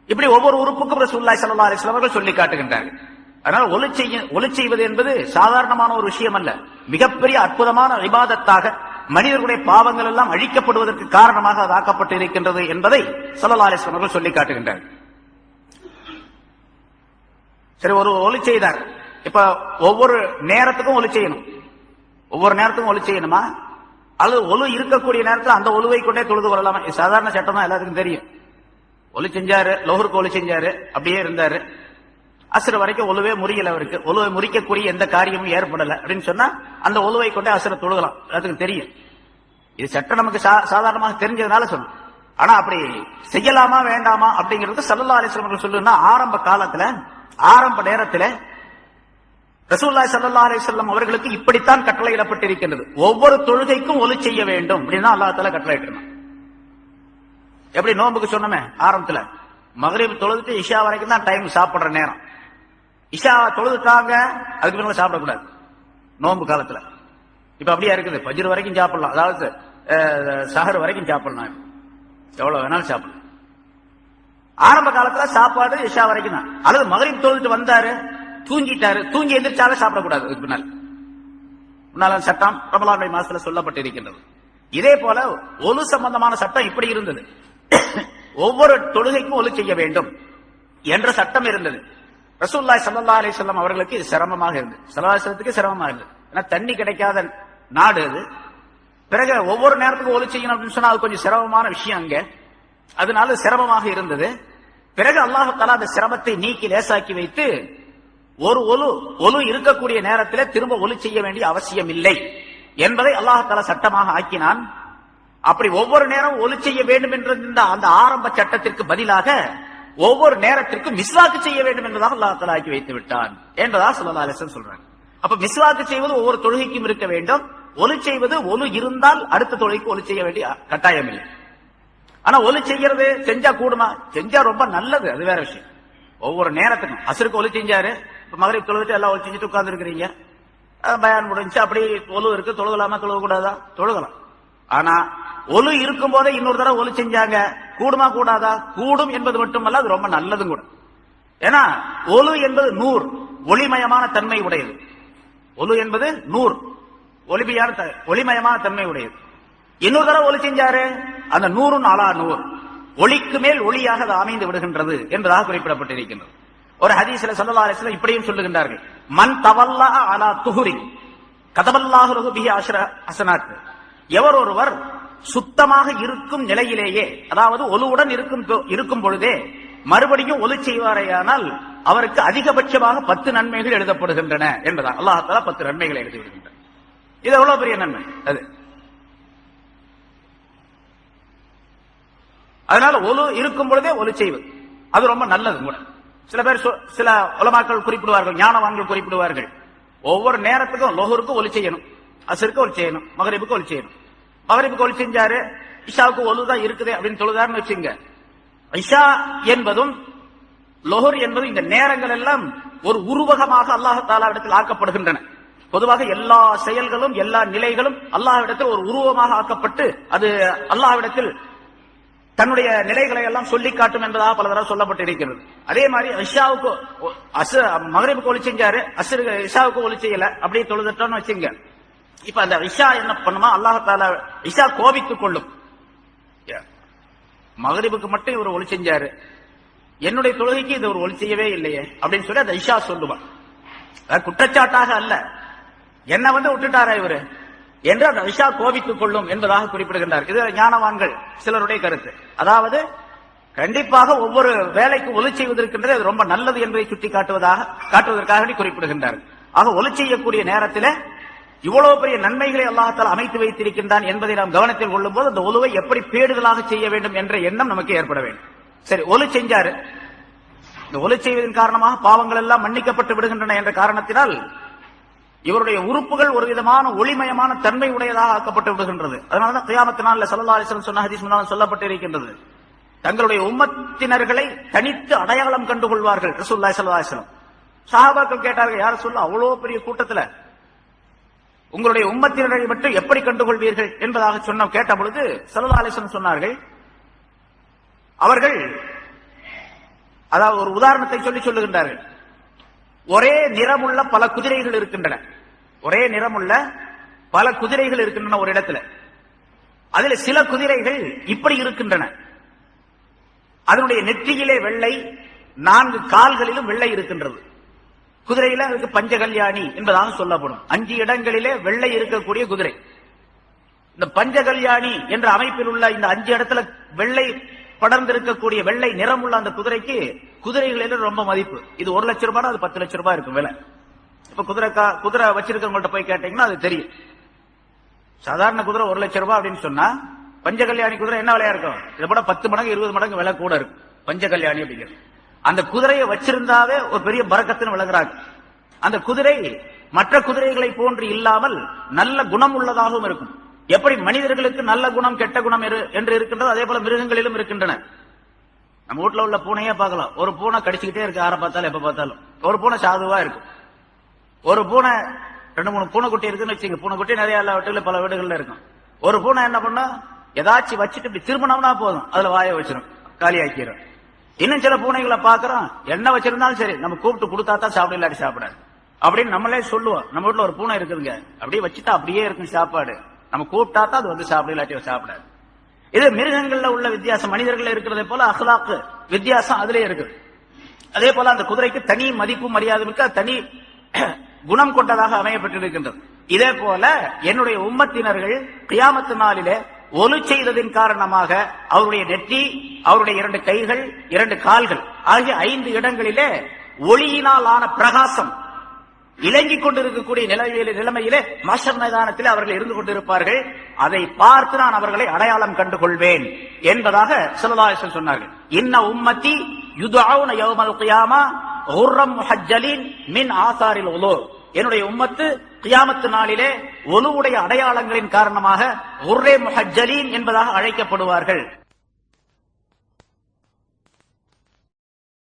இப்படி ஒவ்வொரு உறுப்புக்கும் ரசூலுல்லாஹி ஸல்லல்லாஹு அலைஹி வஸல்லம் அவர்கள் சொல்லி காட்டுகின்றார்கள். அதனால ஒலி செய்வது என்பது சாதாரணமான ஒரு விஷயம் அல்ல, மிகப்பெரிய அற்புதமான இபாதத்தாக மனிதர்களுடைய பாவங்கள் எல்லாம் அழிக்கப்படுவதற்கு காரணமாக அது ஆக்கப்பட்டு இருக்கின்றது என்பதை ஸல்லல்லாஹு அலைஹி வஸல்லம் அவர்கள் சொல்லி காட்டுகின்றார்கள். சரி, ஒரு ஒலி செய்தார், இப்ப ஒவ்வொரு நேரத்துக்கும் ஒலி செய்யணும், ஒவ்வொரு நேரத்துக்கும் ஒலி செய்யணுமா அல்லது ஒலு இருக்கக்கூடிய நேரத்தில் அந்த ஒலுவை கொண்டே தொழுது வரலாமா? சாதாரண சட்டம் தான், எல்லாத்துக்கும் தெரியும். ஒலி செஞ்சாரு, லோஹருக்கு ஒலி செஞ்சாரு, அப்படியே இருந்தாரு, அஸ்ர் வரைக்கும் ஒலுவே முறியல, அவருக்கு ஒலுவை முறிக்கக்கூடிய எந்த காரியமும் ஏற்படல அப்படின்னு சொன்னா அந்த ஒலுவை கொண்டே அஸ்ர தொழுகலாம், எல்லாத்துக்கும் தெரியும். இது சட்டம் நமக்கு சாதாரணமாக தெரிஞ்சதுனால சொல்லும். ஆனா அப்படி செய்யலாமா வேண்டாமா அப்படிங்கிறது ஸல்லல்லாஹு அலைஹி வஸல்லம் சொல்லுன்னா ஆரம்ப காலத்துல ஆரம்ப நேரத்தில் ரசூலுல்லாஹி ஸல்லல்லாஹு அலைஹி வஸல்லம் அவர்களுக்கு இப்படித்தான் கட்டளையிடப்பட்டிருக்கின்றது. ஒவ்வொரு தொழுகைக்கும் ஒலி செய்ய வேண்டும் அப்படின்னு அல்லாஹ் தஆலா கட்டளையிட்டான். எப்படி நோன்புக்கு சொன்னமே ஆரம்பத்துல மக்ரிப் தொழுதுட்டு இஷா வரைக்கும் தான் டைம் சாப்பிடுற நேரம், இஷா தொழுதுட்டாங்க அதுக்கு பின்னால சாப்பிடக்கூடாது நோன்பு காலத்துல. இப்ப அப்படியே இருக்குது, ஃபஜ்ர் வரைக்கும் சாப்பிடலாம், அதாவது சஹர் வரைக்கும் சாப்பிடலாம், எவ்வளவு வேணாலும் சாப்பிடலாம். ஆரம்ப காலத்துல சாப்பாடு இஷா வரைக்கும் தான், அல்லது மக்ரிப் தொழுதுட்டு வந்தாரு தூங்கிட்டாரு, தூங்கி எந்திரிச்சாலே சாப்பிடக்கூடாது அதுக்கு முன்னால சட்டம் ரமலான் மாசத்துல சொல்லப்பட்டிருக்கின்றது. இதே போல ஒலு சம்பந்தமான சட்டம் இப்படி இருந்தது, ஒவ்வொரு தொழுகைக்கும் ஒலு செய்ய வேண்டும் என்ற சட்டம் இருந்தது. ரசூலுல்லாஹி ஸல்லல்லாஹு அலைஹி வஸல்லம் அவர்களுக்கு இது சிரமமாக இருந்தது, ஸல்லல்லாஹு அலைஹி வஸல்லத்துக்கு சிரமமாக இருந்தது. ஏன்னா தண்ணி கிடைக்காத நாடு அது, பிறகு ஒவ்வொரு நேரத்துக்கும் ஒலு செய்யணும் அப்படின்னு சொன்னா அது கொஞ்சம் சிரமமான விஷயம் அங்க, அதனால சிரமமாக இருந்தது. பிறகு அல்லாஹ் தஆலா அந்த சிரமத்தை நீக்கி லேசாக்கி வைத்து ஒரு ஒலு இருக்கக்கூடிய நேரத்தில் திரும்ப ஒலு செய்ய வேண்டிய அவசியம் இல்லை என்பதை அல்லாஹ் தஆலா சட்டமாக ஆக்கினான். அப்படி ஒவ்வொரு நேரம் ஒலு செய்ய வேண்டும் என்ற அந்த ஆரம்ப சட்டத்திற்கு பதிலாக ஒவ்வொரு நேரத்திற்கும் மிஸ்வாக்கு செய்ய வேண்டும் என்பதாக அல்லாஹ் தஆலா ஆக்கி வைத்து விட்டான் என்பதாக ஸல்லல்லாஹு அலைஹி வஸல்லம் சொல்றாங்க. அப்ப மிஸ்வாக்கு செய்வது ஒவ்வொரு தொழுகைக்கும் இருக்க வேண்டும், ஒலு செய்வது ஒலு இருந்தால் அடுத்த தொழுகைக்கு ஒலு செய்ய வேண்டிய கட்டாயம் இல்லை. ஆனா ஒலு செய்யறது செஞ்சா கூடுமா? செஞ்சா ரொம்ப நல்லது, அது வேற விஷயம். ஒவ்வொரு நேரத்துக்கும் அஸ்ருக்கு ஒலு செஞ்சாரு, இப்ப மக்ரிப் தொழுதுட்டு எல்லாம் ஒலு செஞ்சுட்டு உட்கார்ந்து இருக்கிறீங்க, பயான் முடிஞ்சு அப்படி ஒலு இருக்கு, தொழுகலாமா தொழுக கூடாதா? தொழுகலாம். ஆனா ஒலு இருக்கும் போதே இன்னொரு தடவை ஒலு செஞ்சாங்க, கூடுமா கூடாதா? கூடும் என்பது மட்டுமல்ல, அது ரொம்ப நல்லதும் கூட. ஏன்னா ஒலு என்பது நூர், ஒளிமயமான தன்மை உடையது. ஒலு என்பது நூர், ஒளிமயமான தன்மை உடையது. இன்னொரு தடவை ஒலி செஞ்சாரு, அந்த நூறுன் அலா நூர், ஒளிக்கு மேல் ஒளியாக அது அமைந்து விடுகின்றது என்பதாக குறிப்பிடப்பட்டிருக்கின்றது. ஒரு ஹதீஸ்ல ஸல்லல்லாஹு அலைஹி வஸல்லம் இப்படியும் சொல்லுகின்றார்கள், மன் தவல்லா அலா துஹுரி கதபல்லாஹு லஹு பிஹி அஷ்ர ஹஸனாத், எவர் ஒருவர் சுத்தமாக இருக்கும் நிலையிலேயே, அதாவது ஒலுவுடன் இருக்கும் பொழுதே மறுபடியும் ஒலு செய்வாரேயானால் அவருக்கு அதிகபட்சமாக 10 நன்மைகள் எழுதப்படுகின்றன என்பதா அல்லாஹ் தஆலா 10 நன்மைகளை எழுதி விடுகின்றார். இது எவ்வளவு பெரிய நன்மை! அது அதனால ஒலு இருக்கும் பொழுதே ஒலு செய்வது அது ரொம்ப நல்லது கூட. சில பேர் சில உலமாக்கள் குறிப்பிடுவார்கள், ஞானவான்கள் குறிப்பிடுவார்கள், ஒவ்வொரு நேரத்துக்கும் லோஹருக்கு ஒலி செய்யணும், அசருக்கு ஒலி செய்யணும், மகரிபுக்கு ஒலி செய்யணும். மகரிபுக்கு ஒலி செஞ்சாரு, இஷாவுக்கு ஒலுதான் இருக்குது அப்படின்னு சொல்லுதாருன்னு வச்சுங்க. இஷா என்பதும் லோஹர் என்பதும் இந்த நேரங்கள் எல்லாம் ஒரு உருவகமாக அல்லாஹ் தஆலாவிடத்தில் ஆக்கப்படுகின்றன. பொதுவாக எல்லா செயல்களும் எல்லா நிலைகளும் அல்லாஹ்விடத்தில் ஒரு உருவமாக ஆக்கப்பட்டு அது அல்லாஹ்விடத்தில் தன்னுடைய நிலைகளை எல்லாம் சொல்லி காட்டும் என்பதாக பல தடவை சொல்லப்பட்டு இருக்கிறது. அதே மாதிரி இஷாவுக்கு மகரிபுக்கு ஒலி செஞ்சாரு, அஸ்ருக்கு இஷாவுக்கு ஒலி செய்யல, அப்படியே தொழுதுட்டோம்னு வச்சுங்க. இப்ப அந்த இஷா என்ன பண்ணுமா, அல்லாஹ் தஆலா இஷா கோபித்துக் கொள்ளும். மகரிபுக்கு மட்டும் இவர் ஒலி செஞ்சாரு, என்னுடைய தொழுகைக்கு இது ஒரு ஒலி செய்யவே இல்லையே அப்படின்னு சொல்லி அந்த இஷா சொல்லுவார். குற்றச்சாட்டாக அல்ல, என்ன விட்டுட்டாரா இவரு என்று அந்த இஷா கோபித்துக் கொள்ளும் என்பதாக குறிப்பிடுகின்றார். இது ஞானவான்கள் சிலருடைய கருத்து. அதாவது கண்டிப்பாக ஒவ்வொரு வேலைக்கு ஒலி செய்வதற்கின்றது அது ரொம்ப நல்லது என்பதை சுட்டி காட்டுவதற்காக குறிப்பிடுகின்றார். ஆக ஒலி செய்யக்கூடிய நேரத்தில் இவ்வளவு பெரிய நன்மைகளை அல்லாஹ் தஆலா அமைத்து வைத்திருக்கின்றான் என்பதை நாம் கவனத்தில் கொள்ளும் போது அந்த ஒலுவை எப்படி பேடுதலாக செய்ய வேண்டும் என்ற எண்ணம் நமக்கு ஏற்பட வேண்டும். சரி, ஒலி செஞ்சாரு, இந்த ஒலி செய்வதன் காரணமாக பாவங்கள் எல்லாம் மன்னிக்கப்பட்டு விடுகின்றன என்ற காரணத்தினால் இவருடைய உறுப்புகள் ஒரு விதமான ஒளிமயமான தன்மை உடையதாக ஆக்கப்பட்டு விடுகின்றது. அதனாலதான் கியாமத் நாள்ல ஸல்லல்லாஹு அலைஹி வஸல்லம் சொன்ன ஹதீஸ் முன்னால் சொல்லப்பட்டிருக்கின்றது, தங்களுடைய உம்மத்தினர்களை தனித்து அடையாளம் கண்டுகொள்வார்கள் ரசூலுல்லாஹி ஸல்லல்லாஹு அலைஹி வஸல்லம். சஹாபாக்கள் கேட்டார்கள், யார் சொல்ல அவ்வளவு பெரிய கூட்டத்துல உங்களுடைய உம்மத்தினரை மட்டும் எப்படி கண்டுகொள்வீர்கள் என்பதாக கேட்ட பொழுது ஸல்லல்லாஹு அலைஹி வஸல்லம் சொன்னார்கள், அவர்கள் அதாவது ஒரு உதாரணத்தை சொல்லுகின்றார்கள். ஒரே நிறமுள்ள பல குதிரைகள் இருக்கின்றன, ஒரே நிறமுள்ள பல குதிரைகள் இருக்கின்றன ஒரு இடத்துல. அதுல சில குதிரைகள் இப்படி இருக்கின்றன, அதனுடைய நெற்றியிலே வெள்ளை, 4 கால்களிலும் வெள்ளை இருக்கின்றது. குதிரையில அதுக்கு பஞ்சகல்யாணி என்பதாக சொல்லப்படும். 5 இடங்களிலே வெள்ளை இருக்கக்கூடிய குதிரை. இந்த பஞ்சகல்யாணி என்ற அமைப்பில் உள்ள இந்த 5 இடத்துல வெள்ளை படர்ந்திருக்கக்கூடிய வெள்ளை நிறமுள்ள அந்த குதிரைக்கு குதிரைகளில் ரொம்ப மதிப்பு. இது 1 லட்சம் ரூபாய், அது 10 லட்சம் ரூபாய் இருக்கும் விலை. இப்ப குதிரை வச்சிருக்கவங்கள்ட்ட போய் கேட்டீங்கன்னா அது தெரியும். சாதாரண குதிரை 1 லட்சம் ரூபாய் அப்படின்னு சொன்னா பஞ்சகல்யாணி குதிரை என்ன விலையா இருக்கும், இதை விட 10 மடங்கு 20 மடங்கு விலை கூட இருக்கும் பஞ்சகல்யாணி அப்படிங்கிறது. அந்த குதிரையை வச்சிருந்தாவே ஒரு பெரிய பரக்கத்துன்னு விளங்குறாங்க. அந்த குதிரை மற்ற குதிரைகளை போன்று இல்லாமல் நல்ல குணம் உள்ளதாகவும் இருக்கும். எப்படி மனிதர்களுக்கு நல்ல குணம் கெட்ட குணம் என்று இருக்கின்றது, அதே போல மிருகங்களிலும் இருக்கின்றன. நம்ம வீட்டுல உள்ள பூனையே பார்க்கலாம், ஒரு பூனை கடிச்சுக்கிட்டே இருக்கு, யாரை பார்த்தாலும் எப்ப பார்த்தாலும். ஒரு பூனை சாதுவா இருக்கும், ஒரு பூனை 2-3 பூனைக்குட்டி இருக்குன்னு வச்சுங்க. பூனைக்குட்டி நிறைய எல்லா வீட்டுல பல வீடுகள்ல இருக்கும். ஒரு பூனை என்ன பண்ணா, ஏதாச்சும் வச்சுட்டு இப்படி திரும்பினோம்னா போதும், அதுல வாயை வச்சிடும், காலியாக்கிடும். இன்னும் சில பூனைகளை பாக்குறோம், என்ன வச்சிருந்தாலும் சரி நம்ம கூப்பிட்டு கொடுத்தா தான் சாப்பிட, இல்லாட்டி சாப்பிடாது அப்படின்னு நம்மளே சொல்லுவோம். நம்ம வீட்டுல ஒரு பூனை இருக்குதுங்க, அப்படியே வச்சுட்டா அப்படியே இருக்கும் சாப்பாடு, நம்ம கூப்பிட்டா தான் அது சாப்பிட, இல்லாட்டி சாப்பிடாது. இது மிருகங்கள்ல உள்ள வித்தியாசம். மனிதர்கள் இருக்கிறதே போல அஹ்லாக்கு வித்தியாசம் அதுலயே இருக்கு. அதே போல அந்த குதிரைக்கு தனி மதிப்பு மரியாதை இருக்கு, தனி குணம் கொண்டதாக அமையப்பட்டிருக்கின்றது. இதே போல என்னுடைய உம்மத்தினர்கள் கியாமத்து நாளிலே ஒலு செய்ததின் காரணமாக அவருடைய நெற்றி, அவருடைய 2 கைகள், 2 கால்கள் ஆகிய 5 இடங்களிலே ஒளியினால் ஆன பிரகாசம் இலங்கிக் கொண்டிருக்கக்கூடிய நிலைமையிலே மஹ்ஷர் மைதானத்திலே அவர்கள் இருந்து கொண்டிருப்பார்கள். அதை பார்த்து நான் அவர்களை அடையாளம் கண்டு கொள்வேன் என்பதாக ஸல்லல்லாஹு அலைஹி வஸல்லம் சொன்னார்கள். இன்ன உம்மத்தி யுதுஊன யௌமல் கியாமா குர்ரம் முஹஜ்ஜலீன் மின் ஆசாரில் உலூ. என்னுடைய உம்மத்து கியாமத்து நாளிலே ஒலுவுடைய அடையாளங்களின் காரணமாக குர்ரே முஹஜ்ஜலீன் என்பதாக அழைக்கப்படுவார்கள்.